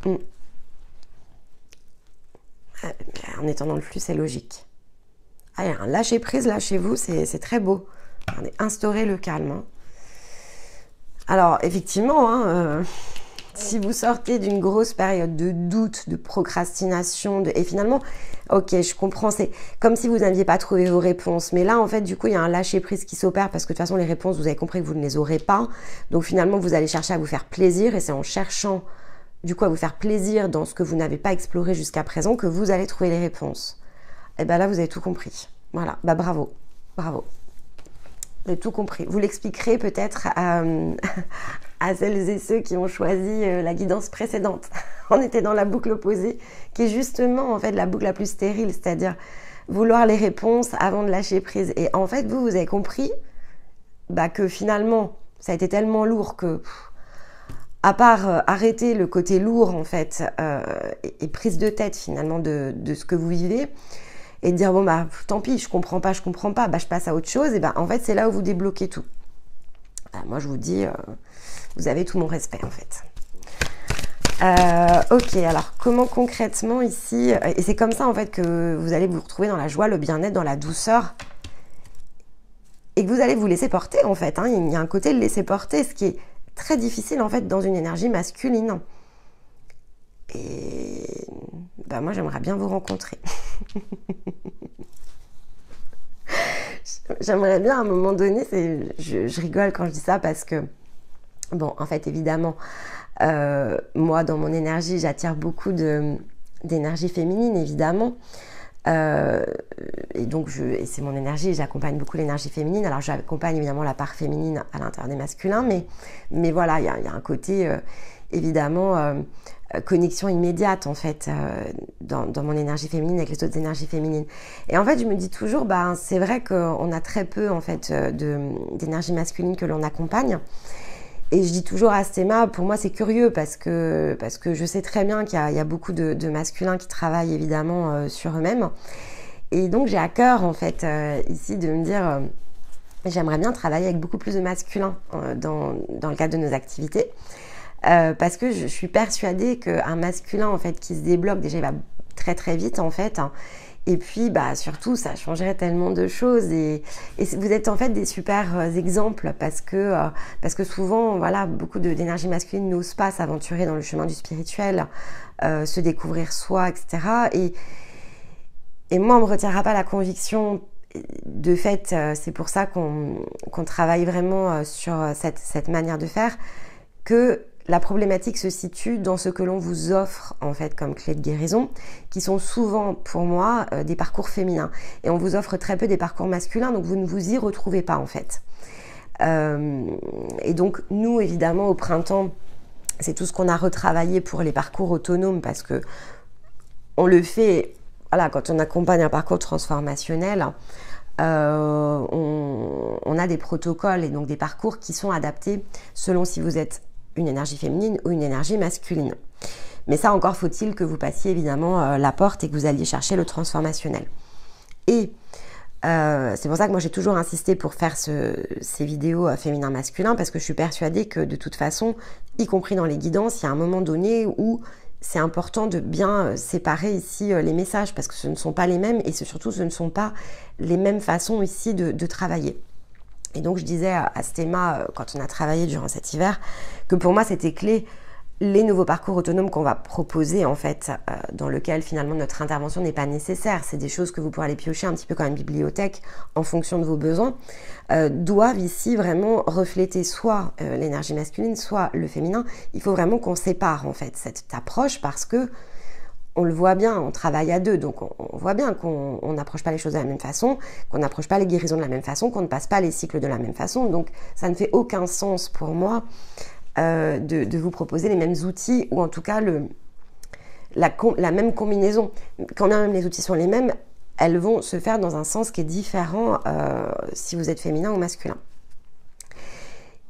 Speaker 1: Hein. Ah, en étant dans le flux, c'est logique. Ah, il y a un lâcher prise là chez vous, c'est très beau. Regardez, instaurer le calme. Hein. Alors, effectivement, hein, si vous sortez d'une grosse période de doute, de procrastination, et finalement, ok, je comprends, c'est comme si vous n'aviez pas trouvé vos réponses. Mais là, en fait, du coup, il y a un lâcher-prise qui s'opère parce que de toute façon, les réponses, vous avez compris que vous ne les aurez pas. Donc finalement, vous allez chercher à vous faire plaisir et c'est en cherchant, du coup, à vous faire plaisir dans ce que vous n'avez pas exploré jusqu'à présent que vous allez trouver les réponses. Et bien là, vous avez tout compris. Voilà, bah bravo, bravo. Vous avez tout compris. Vous l'expliquerez peut-être à celles et ceux qui ont choisi la guidance précédente. On était dans la boucle opposée, qui est justement en fait la boucle la plus stérile, c'est-à-dire vouloir les réponses avant de lâcher prise. Et en fait, vous avez compris que finalement, ça a été tellement lourd que à part arrêter le côté lourd en fait et prise de tête finalement de ce que vous vivez et dire bon bah tant pis, je comprends pas, bah, je passe à autre chose, et ben en fait c'est là où vous débloquez tout. Bah, moi je vous dis, vous avez tout mon respect en fait. Ok, alors comment concrètement ici, et c'est comme ça en fait que vous allez vous retrouver dans la joie, le bien-être, dans la douceur, et que vous allez vous laisser porter en fait, hein. Il y a un côté de laisser porter, ce qui est très difficile en fait dans une énergie masculine. Et bah, moi j'aimerais bien vous rencontrer. J'aimerais bien à un moment donné, je rigole quand je dis ça parce que, bon, en fait évidemment, moi dans mon énergie j'attire beaucoup d'énergie féminine évidemment. Et donc c'est mon énergie, j'accompagne beaucoup l'énergie féminine. Alors j'accompagne évidemment la part féminine à l'intérieur des masculins, mais voilà, il y a un côté évidemment connexion immédiate en fait dans mon énergie féminine avec les autres énergies féminines. Et en fait je me dis toujours, bah, c'est vrai qu'on a très peu en fait d'énergie masculine que l'on accompagne. Et je dis toujours à Stéma, pour moi c'est curieux parce que je sais très bien qu'il y a beaucoup de masculins qui travaillent évidemment sur eux-mêmes. Et donc j'ai à cœur en fait ici de me dire, j'aimerais bien travailler avec beaucoup plus de masculins dans le cadre de nos activités. Parce que je suis persuadée qu'un masculin en fait qui se débloque, déjà il va très très vite en fait. Et puis, bah, surtout, ça changerait tellement de choses. Et vous êtes en fait des super exemples parce que souvent, voilà, beaucoup d'énergie masculine n'osent pas s'aventurer dans le chemin du spirituel, se découvrir soi, etc. Et moi, on ne me retirera pas la conviction. De fait, c'est pour ça qu'on travaille vraiment sur cette manière de faire, que la problématique se situe dans ce que l'on vous offre en fait comme clé de guérison, qui sont souvent pour moi des parcours féminins. Et on vous offre très peu des parcours masculins, donc vous ne vous y retrouvez pas en fait. Et donc nous évidemment au printemps, c'est tout ce qu'on a retravaillé pour les parcours autonomes, parce que on le fait, voilà, quand on accompagne un parcours transformationnel, on a des protocoles et donc des parcours qui sont adaptés selon si vous êtes une énergie féminine ou une énergie masculine. Mais ça, encore faut-il que vous passiez évidemment la porte et que vous alliez chercher le transformationnel. Et c'est pour ça que moi j'ai toujours insisté pour faire ces vidéos féminin-masculin, parce que je suis persuadée que de toute façon, y compris dans les guidances, il y a un moment donné où c'est important de bien séparer ici les messages, parce que ce ne sont pas les mêmes et surtout ce ne sont pas les mêmes façons ici de travailler. Et donc je disais à Stéma, quand on a travaillé durant cet hiver, que pour moi c'était clé, les nouveaux parcours autonomes qu'on va proposer en fait, dans lequel finalement notre intervention n'est pas nécessaire, c'est des choses que vous pourrez aller piocher un petit peu comme une bibliothèque en fonction de vos besoins, doivent ici vraiment refléter soit l'énergie masculine, soit le féminin. Il faut vraiment qu'on sépare en fait cette approche, parce que on le voit bien, on travaille à deux, donc on voit bien qu'on n'approche pas les choses de la même façon, qu'on n'approche pas les guérisons de la même façon, qu'on ne passe pas les cycles de la même façon. Donc ça ne fait aucun sens pour moi de vous proposer les mêmes outils, ou en tout cas la même combinaison. Quand bien même les outils sont les mêmes, elles vont se faire dans un sens qui est différent si vous êtes féminin ou masculin.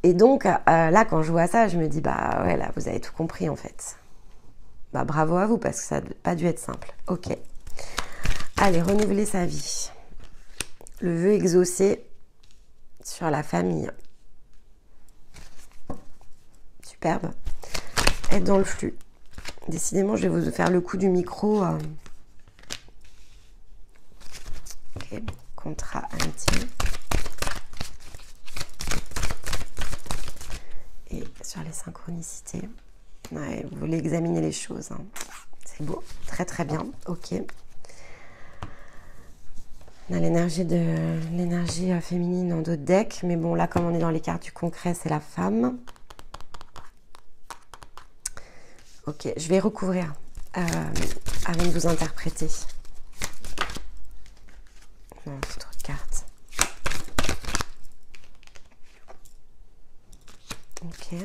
Speaker 1: Et donc là, quand je vois ça, je me dis, bah ouais, là, vous avez tout compris en fait. Bah, bravo à vous, parce que ça n'a pas dû être simple. Ok. Allez, renouveler sa vie. Le vœu exaucé sur la famille. Superbe. Être dans le flux. Décidément, je vais vous faire le coup du micro. Ok. Contrat intime. Et sur les synchronicités. Ouais, vous voulez examiner les choses, hein. C'est beau, très très bien, ok. On a l'énergie féminine en dos de deck, mais bon, là, comme on est dans les cartes du concret, c'est la femme. Ok, je vais recouvrir avant de vous interpréter. Non, c'est trop de cartes. Ok.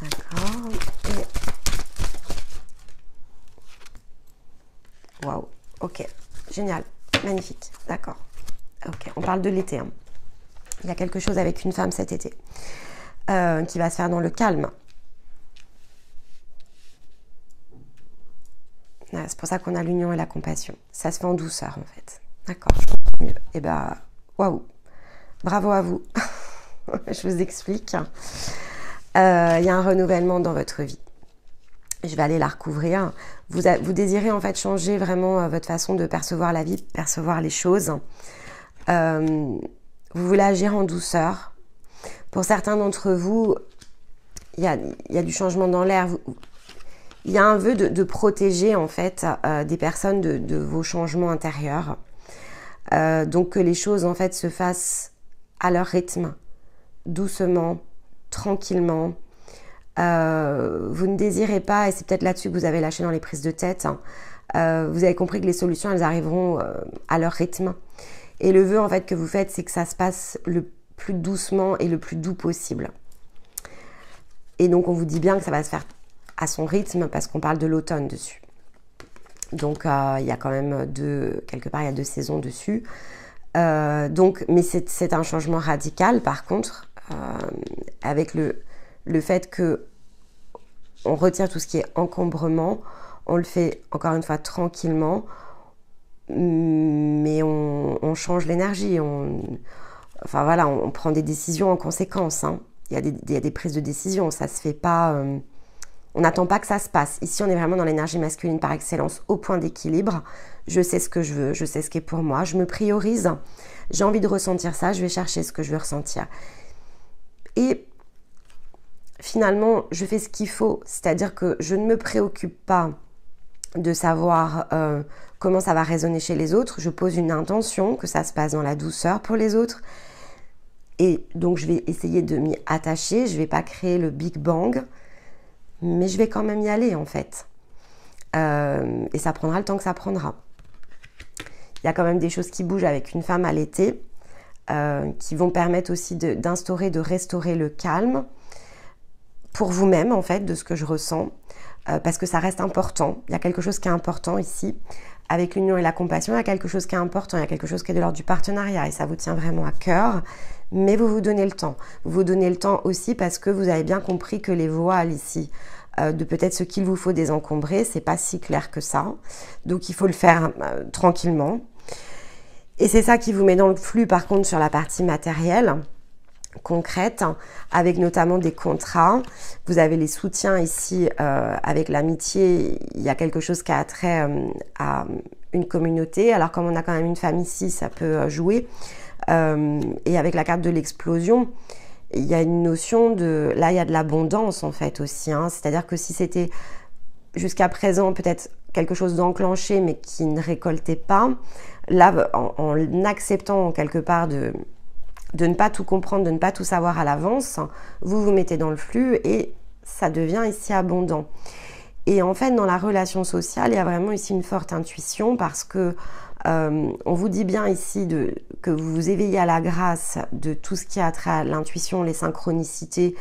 Speaker 1: D'accord. Waouh. Ok. Génial. Magnifique. D'accord. Ok. On parle de l'été. Hein. Il y a quelque chose avec une femme cet été qui va se faire dans le calme. C'est pour ça qu'on a l'union et la compassion. Ça se fait en douceur en fait. D'accord, je comprends mieux. Et ben, waouh, bravo à vous. Je vous explique. Il y a un renouvellement dans votre vie. Je vais aller la recouvrir. Vous désirez en fait changer vraiment votre façon de percevoir la vie, percevoir les choses. Vous voulez agir en douceur. Pour certains d'entre vous, il y a du changement dans l'air. Il y a un vœu de protéger en fait des personnes de vos changements intérieurs. Donc que les choses en fait se fassent à leur rythme, doucement, tranquillement. Vous ne désirez pas, et c'est peut-être là-dessus que vous avez lâché dans les prises de tête, vous avez compris que les solutions, elles arriveront à leur rythme. Et le vœu en fait que vous faites, c'est que ça se passe le plus doucement et le plus doux possible. Et donc on vous dit bien que ça va se faire à son rythme parce qu'on parle de l'automne dessus. Donc il y a quand même quelque part il y a 2 saisons dessus. Mais c'est un changement radical par contre, avec le fait que on retire tout ce qui est encombrement, on le fait encore une fois tranquillement, mais on change l'énergie, enfin voilà, on prend des décisions en conséquence, hein. Il y a des prises de décision, ça se fait pas, on n'attend pas que ça se passe. Ici, on est vraiment dans l'énergie masculine par excellence, au point d'équilibre. Je sais ce que je veux, je sais ce qui est pour moi, je me priorise, j'ai envie de ressentir ça, je vais chercher ce que je veux ressentir. Et finalement, je fais ce qu'il faut, c'est-à-dire que je ne me préoccupe pas de savoir comment ça va résonner chez les autres. Je pose une intention, que ça se passe dans la douceur pour les autres. Et donc, je vais essayer de m'y attacher. Je ne vais pas créer le Big Bang, mais je vais quand même y aller, en fait. Et ça prendra le temps que ça prendra. Il y a quand même des choses qui bougent avec une femme à l'été, qui vont permettre aussi d'instaurer, de restaurer le calme pour vous-même, en fait, de ce que je ressens. Parce que ça reste important. Il y a quelque chose qui est important ici. Avec l'union et la compassion, il y a quelque chose qui est important. Il y a quelque chose qui est de l'ordre du partenariat et ça vous tient vraiment à cœur. Mais vous vous donnez le temps. Vous vous donnez le temps aussi parce que vous avez bien compris que les voiles ici, de peut-être ce qu'il vous faut désencombrer, c'est pas si clair que ça. Donc il faut le faire tranquillement. Et c'est ça qui vous met dans le flux par contre sur la partie matérielle, concrète, avec notamment des contrats. Vous avez les soutiens ici avec l'amitié. Il y a quelque chose qui a trait à une communauté. Alors comme on a quand même une femme ici, ça peut jouer. Et avec la carte de l'explosion, il y a une notion de... Là, il y a de l'abondance en fait aussi. Hein. C'est-à-dire que si c'était jusqu'à présent peut-être quelque chose d'enclenché mais qui ne récoltait pas, là, en acceptant quelque part de ne pas tout comprendre, de ne pas tout savoir à l'avance, vous vous mettez dans le flux et ça devient ici abondant. Et en fait, dans la relation sociale, il y a vraiment ici une forte intuition parce que on vous dit bien ici que vous vous éveillez à la grâce de tout ce qui a trait à l'intuition, les synchronicités,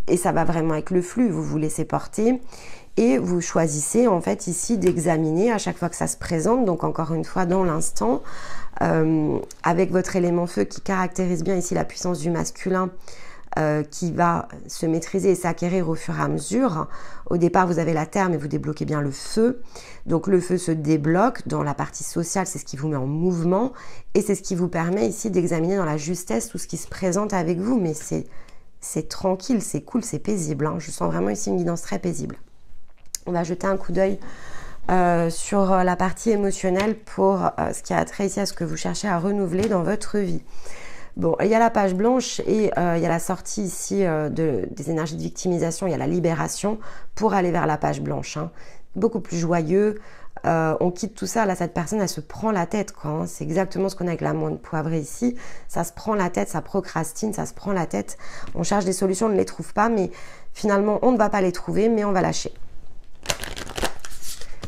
Speaker 1: et ça va vraiment avec le flux, vous vous laissez porter. Et vous choisissez en fait ici d'examiner à chaque fois que ça se présente, donc encore une fois dans l'instant, avec votre élément feu qui caractérise bien ici la puissance du masculin, qui va se maîtriser et s'acquérir au fur et à mesure. Au départ, vous avez la terre, mais vous débloquez bien le feu. Donc le feu se débloque dans la partie sociale, c'est ce qui vous met en mouvement et c'est ce qui vous permet ici d'examiner dans la justesse tout ce qui se présente avec vous. Mais c'est tranquille, c'est cool, c'est paisible. Hein. Je sens vraiment ici une guidance très paisible. On va jeter un coup d'œil sur la partie émotionnelle pour ce qui a trait ici à ce que vous cherchez à renouveler dans votre vie. Bon, il y a la page blanche et il y a la sortie ici des énergies de victimisation, il y a la libération pour aller vers la page blanche. Hein. Beaucoup plus joyeux, on quitte tout ça, là cette personne elle se prend la tête quoi. Hein. C'est exactement ce qu'on a avec l'amande poivrée ici, ça se prend la tête, ça procrastine, ça se prend la tête, on cherche des solutions, on ne les trouve pas, mais finalement on ne va pas les trouver, mais on va lâcher.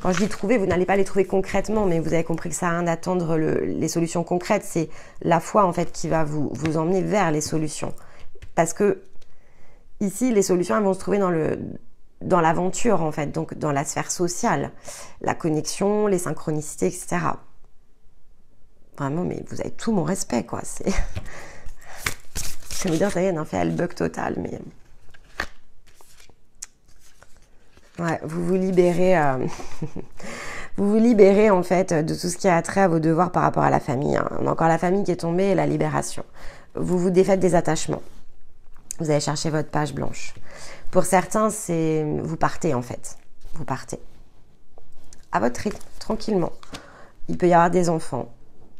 Speaker 1: Quand je dis trouver, vous n'allez pas les trouver concrètement, mais vous avez compris que ça n'a rien d'attendre les solutions concrètes. C'est la foi en fait qui va vous emmener vers les solutions. Parce que ici, les solutions elles vont se trouver dans l'aventure en fait, donc dans la sphère sociale, la connexion, les synchronicités, etc. Vraiment, mais vous avez tout mon respect quoi. Je vais vous dire, ça y est, en fait, elle bug total, mais... Ouais, vous vous libérez... Vous vous libérez, en fait, de tout ce qui a trait à vos devoirs par rapport à la famille. Hein. On a encore la famille qui est tombée et la libération. Vous vous défaites des attachements. Vous allez chercher votre page blanche. Pour certains, c'est... Vous partez, en fait. Vous partez. À votre rythme, tranquillement. Il peut y avoir des enfants.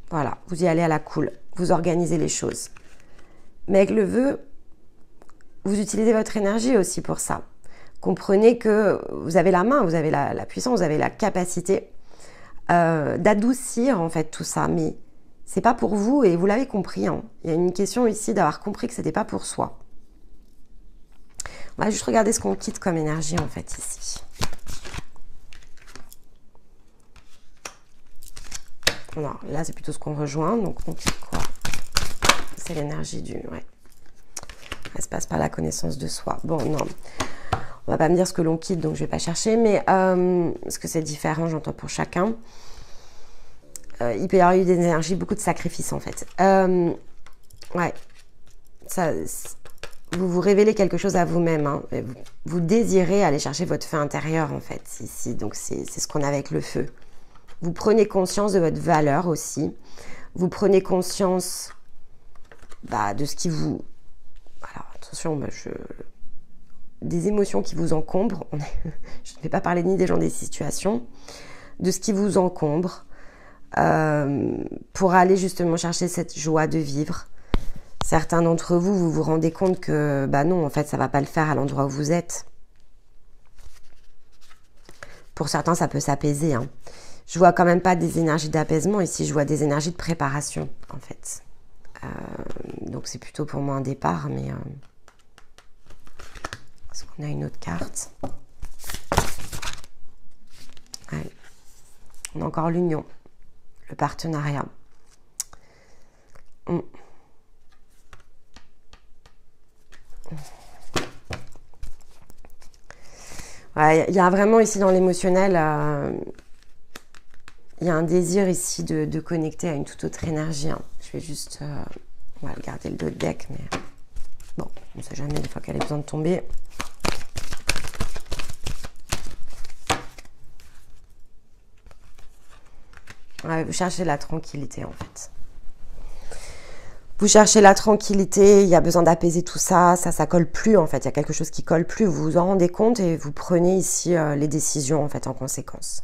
Speaker 1: Voilà, vous y allez à la cool. Vous organisez les choses. Mais avec le vœu, vous utilisez votre énergie aussi pour ça. Comprenez que vous avez la main, vous avez la puissance, vous avez la capacité d'adoucir en fait tout ça. Mais c'est pas pour vous et vous l'avez compris. Hein. Il y a une question ici d'avoir compris que c'était pas pour soi. On va juste regarder ce qu'on quitte comme énergie en fait ici. Non, là c'est plutôt ce qu'on rejoint. Donc on quitte quoi? C'est l'énergie du... Ouais. Ça se passe par la connaissance de soi. Bon, non. On va pas me dire ce que l'on quitte, donc je vais pas chercher, mais parce que c'est différent, j'entends pour chacun. Il peut y avoir eu des énergies, beaucoup de sacrifices en fait. Ouais, ça, vous vous révélez quelque chose à vous-même. Hein. Vous désirez aller chercher votre feu intérieur en fait, ici. Donc c'est ce qu'on a avec le feu. Vous prenez conscience de votre valeur aussi. Vous prenez conscience de ce qui vous... Alors attention, des émotions qui vous encombrent, je ne vais pas parler ni des gens des situations, de ce qui vous encombre, pour aller justement chercher cette joie de vivre. Certains d'entre vous, vous vous rendez compte que, non, en fait, ça ne va pas le faire à l'endroit où vous êtes. Pour certains, ça peut s'apaiser. Hein. Je vois quand même pas des énergies d'apaisement ici, je vois des énergies de préparation, en fait. Donc c'est plutôt pour moi un départ, mais... Est-ce qu'on a une autre carte? Ouais. On a encore l'union, le partenariat. Ouais, il y a vraiment ici dans l'émotionnel, il y a un désir ici de connecter à une toute autre énergie. Hein. Je vais juste... on va garder le dos de deck, mais... Bon, on ne sait jamais des fois qu'elle a besoin de tomber. Ouais, vous cherchez la tranquillité en fait. Vous cherchez la tranquillité, il y a besoin d'apaiser tout ça, ça colle plus en fait, il y a quelque chose qui colle plus, vous vous en rendez compte et vous prenez ici les décisions en fait en conséquence.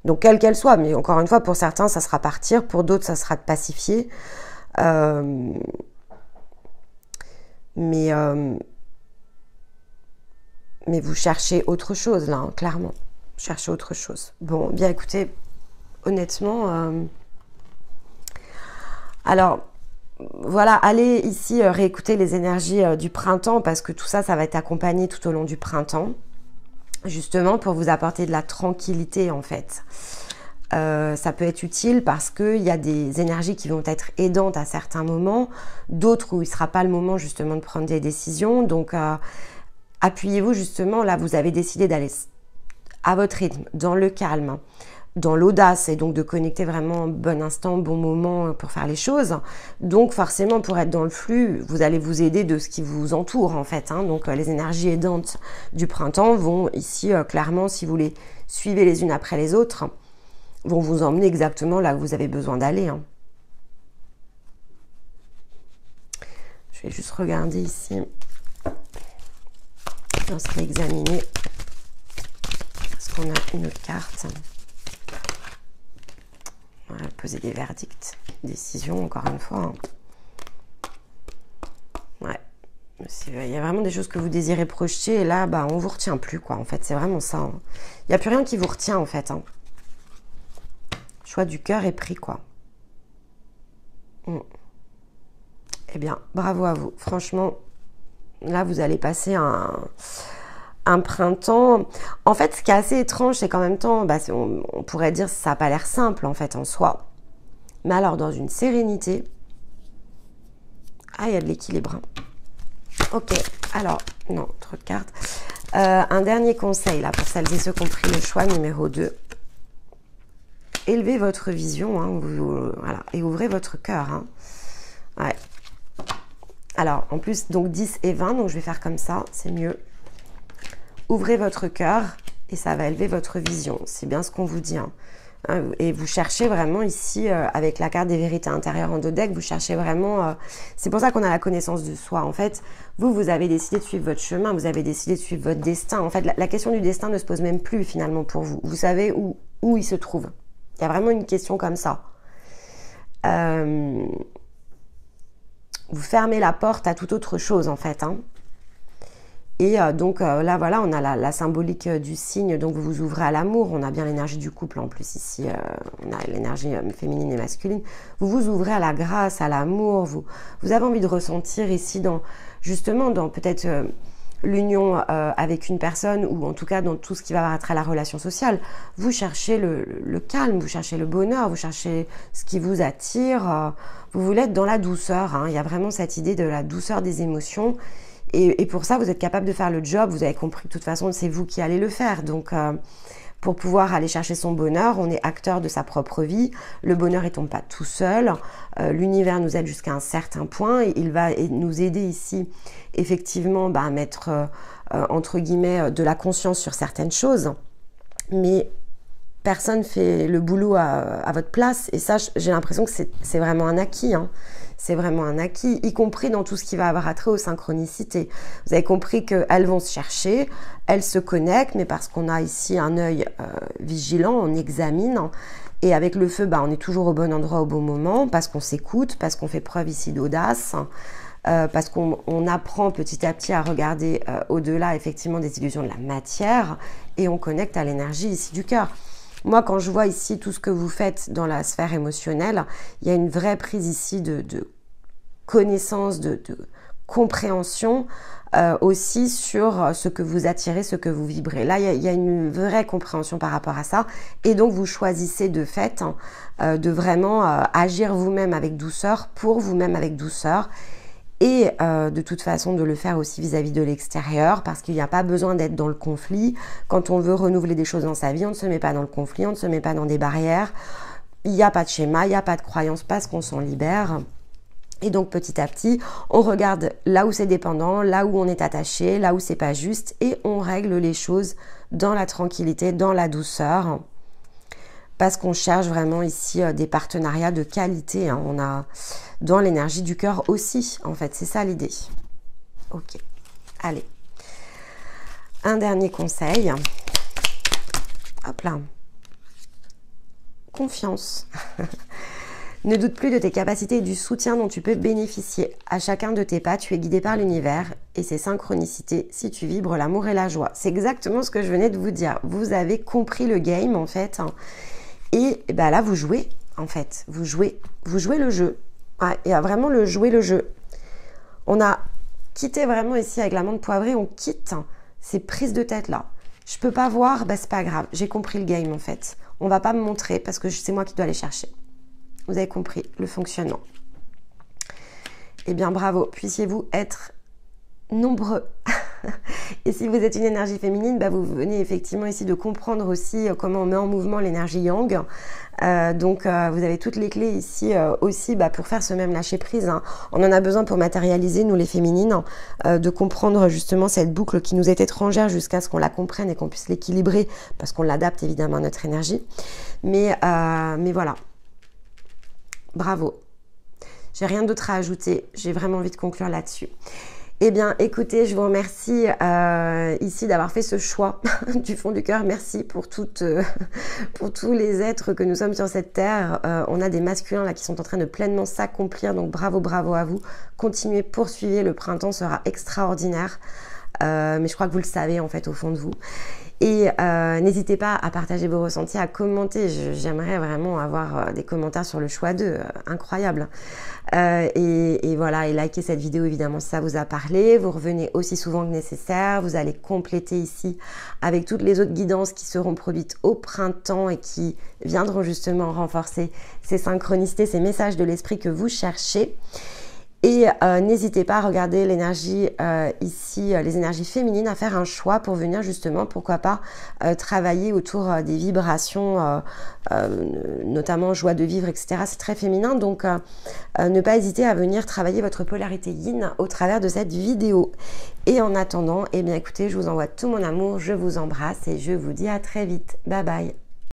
Speaker 1: Donc quelle qu'elle soit, mais encore une fois pour certains ça sera partir, pour d'autres ça sera de pacifier. Mais vous cherchez autre chose là, hein, clairement. Vous cherchez autre chose. Bon, bien écoutez, honnêtement, alors voilà, allez ici réécouter les énergies du printemps parce que tout ça, ça va être accompagné tout au long du printemps, justement pour vous apporter de la tranquillité en fait. Ça peut être utile parce qu'il y a des énergies qui vont être aidantes à certains moments, d'autres où il ne sera pas le moment justement de prendre des décisions. Donc, appuyez-vous justement, là vous avez décidé d'aller à votre rythme, dans le calme, dans l'audace et donc de connecter vraiment bon instant, bon moment pour faire les choses. Donc forcément pour être dans le flux, vous allez vous aider de ce qui vous entoure en fait. Hein. Donc les énergies aidantes du printemps vont ici clairement, si vous les suivez les unes après les autres, vont vous emmener exactement là où vous avez besoin d'aller. Hein. Je vais juste regarder ici. On se réexaminer. Est-ce qu'on a une autre carte? On va poser des verdicts, décisions, encore une fois. Hein. Ouais. Il y a vraiment des choses que vous désirez projeter et là, on ne vous retient plus, quoi. En fait, c'est vraiment ça. Hein. Il n'y a plus rien qui vous retient, en fait. Hein. Choix du cœur est pris, quoi. Eh bien, bravo à vous. Franchement, là, vous allez passer un printemps. En fait, ce qui est assez étrange, c'est qu'en même temps, on pourrait dire que ça n'a pas l'air simple, en fait, en soi. Mais alors, dans une sérénité... Ah, il y a de l'équilibre. Hein. Ok, alors, non, trop de cartes. Un dernier conseil, là, pour celles et ceux qui ont pris le choix numéro 2. Élevez votre vision, hein, voilà, et ouvrez votre cœur. Hein. Ouais. Alors, en plus, donc 10 et 20, donc je vais faire comme ça, c'est mieux. Ouvrez votre cœur et ça va élever votre vision. C'est bien ce qu'on vous dit. Hein. Et vous cherchez vraiment ici, avec la carte des vérités intérieures en dos deck, vous cherchez vraiment... c'est pour ça qu'on a la connaissance de soi. En fait, vous avez décidé de suivre votre chemin, vous avez décidé de suivre votre destin. En fait, la question du destin ne se pose même plus finalement pour vous. Vous savez où il se trouve. Il y a vraiment une question comme ça. Vous fermez la porte à toute autre chose en fait. Hein. Et donc là, voilà, on a la symbolique du signe, donc vous vous ouvrez à l'amour. On a bien l'énergie du couple en plus ici, on a l'énergie féminine et masculine. Vous vous ouvrez à la grâce, à l'amour. Vous avez envie de ressentir ici, justement dans peut-être l'union avec une personne, ou en tout cas dans tout ce qui va avoir trait à la relation sociale. Vous cherchez le calme, vous cherchez le bonheur, vous cherchez ce qui vous attire. Vous voulez être dans la douceur. Hein. Il y a vraiment cette idée de la douceur des émotions. Et pour ça, vous êtes capable de faire le job. Vous avez compris que de toute façon, c'est vous qui allez le faire. Donc, pour pouvoir aller chercher son bonheur, on est acteur de sa propre vie. Le bonheur ne tombe pas tout seul. L'univers nous aide jusqu'à un certain point. Et il va nous aider ici, effectivement, à mettre, entre guillemets, de la conscience sur certaines choses. Mais personne fait le boulot à votre place. Et ça, j'ai l'impression que c'est vraiment un acquis. Hein. C'est vraiment un acquis, y compris dans tout ce qui va avoir attrait aux synchronicités. Vous avez compris qu'elles vont se chercher, elles se connectent, mais parce qu'on a ici un œil vigilant, on examine. Et avec le feu, on est toujours au bon endroit au bon moment, parce qu'on s'écoute, parce qu'on fait preuve ici d'audace, parce qu'on apprend petit à petit à regarder au-delà effectivement des illusions de la matière, et on connecte à l'énergie ici du cœur. Moi, quand je vois ici tout ce que vous faites dans la sphère émotionnelle, il y a une vraie prise ici de connaissance, de compréhension aussi sur ce que vous attirez, ce que vous vibrez. Là, il y a une vraie compréhension par rapport à ça. Et donc, vous choisissez de fait de vraiment agir vous-même avec douceur, pour vous-même avec douceur. Et de toute façon de le faire aussi vis-à-vis de l'extérieur, parce qu'il n'y a pas besoin d'être dans le conflit. Quand on veut renouveler des choses dans sa vie, on ne se met pas dans le conflit, on ne se met pas dans des barrières. Il n'y a pas de schéma, il n'y a pas de croyance, parce qu'on s'en libère. Et donc petit à petit, on regarde là où c'est dépendant, là où on est attaché, là où c'est pas juste, et on règle les choses dans la tranquillité, dans la douceur. Parce qu'on cherche vraiment ici des partenariats de qualité. Hein. On a dans l'énergie du cœur aussi, en fait. C'est ça l'idée. Ok. Allez. Un dernier conseil. Hop là. Confiance. Ne doute plus de tes capacités et du soutien dont tu peux bénéficier. À chacun de tes pas, tu es guidé par l'univers et ses synchronicités si tu vibres l'amour et la joie. C'est exactement ce que je venais de vous dire. Vous avez compris le game, en fait. Et là, vous jouez, en fait. Vous jouez le jeu. Ouais, il y a vraiment jouer le jeu. On a quitté vraiment ici avec l'amande poivrée, on quitte ces prises de tête-là. Je peux pas voir, c'est pas grave. J'ai compris le game, en fait. On va pas me montrer parce que c'est moi qui dois aller chercher. Vous avez compris le fonctionnement. Eh bien, bravo. Puissiez-vous être nombreux. Et si vous êtes une énergie féminine, vous venez effectivement ici de comprendre aussi comment on met en mouvement l'énergie yang. Donc, vous avez toutes les clés ici aussi pour faire ce même lâcher prise. Hein. On en a besoin pour matérialiser, nous les féminines, de comprendre justement cette boucle qui nous est étrangère jusqu'à ce qu'on la comprenne et qu'on puisse l'équilibrer parce qu'on l'adapte évidemment à notre énergie. Mais voilà. Bravo. J'ai rien d'autre à ajouter. J'ai vraiment envie de conclure là-dessus. Eh bien, écoutez, je vous remercie ici d'avoir fait ce choix du fond du cœur. Merci pour tous les êtres que nous sommes sur cette terre. On a des masculins là qui sont en train de pleinement s'accomplir. Donc, bravo à vous. Continuez, poursuivez. Le printemps sera extraordinaire. Mais je crois que vous le savez en fait au fond de vous. Et n'hésitez pas à partager vos ressentis, à commenter. J'aimerais vraiment avoir des commentaires sur le choix d'eux. Incroyable. Et voilà, et likez cette vidéo évidemment si ça vous a parlé. Vous revenez aussi souvent que nécessaire. Vous allez compléter ici avec toutes les autres guidances qui seront produites au printemps et qui viendront justement renforcer ces synchronicités, ces messages de l'esprit que vous cherchez. Et n'hésitez pas à regarder l'énergie ici, les énergies féminines, à faire un choix pour venir justement, pourquoi pas, travailler autour des vibrations, notamment joie de vivre, etc. C'est très féminin, donc ne pas hésiter à venir travailler votre polarité yin au travers de cette vidéo. Et en attendant, eh bien écoutez, je vous envoie tout mon amour, je vous embrasse et je vous dis à très vite. Bye bye.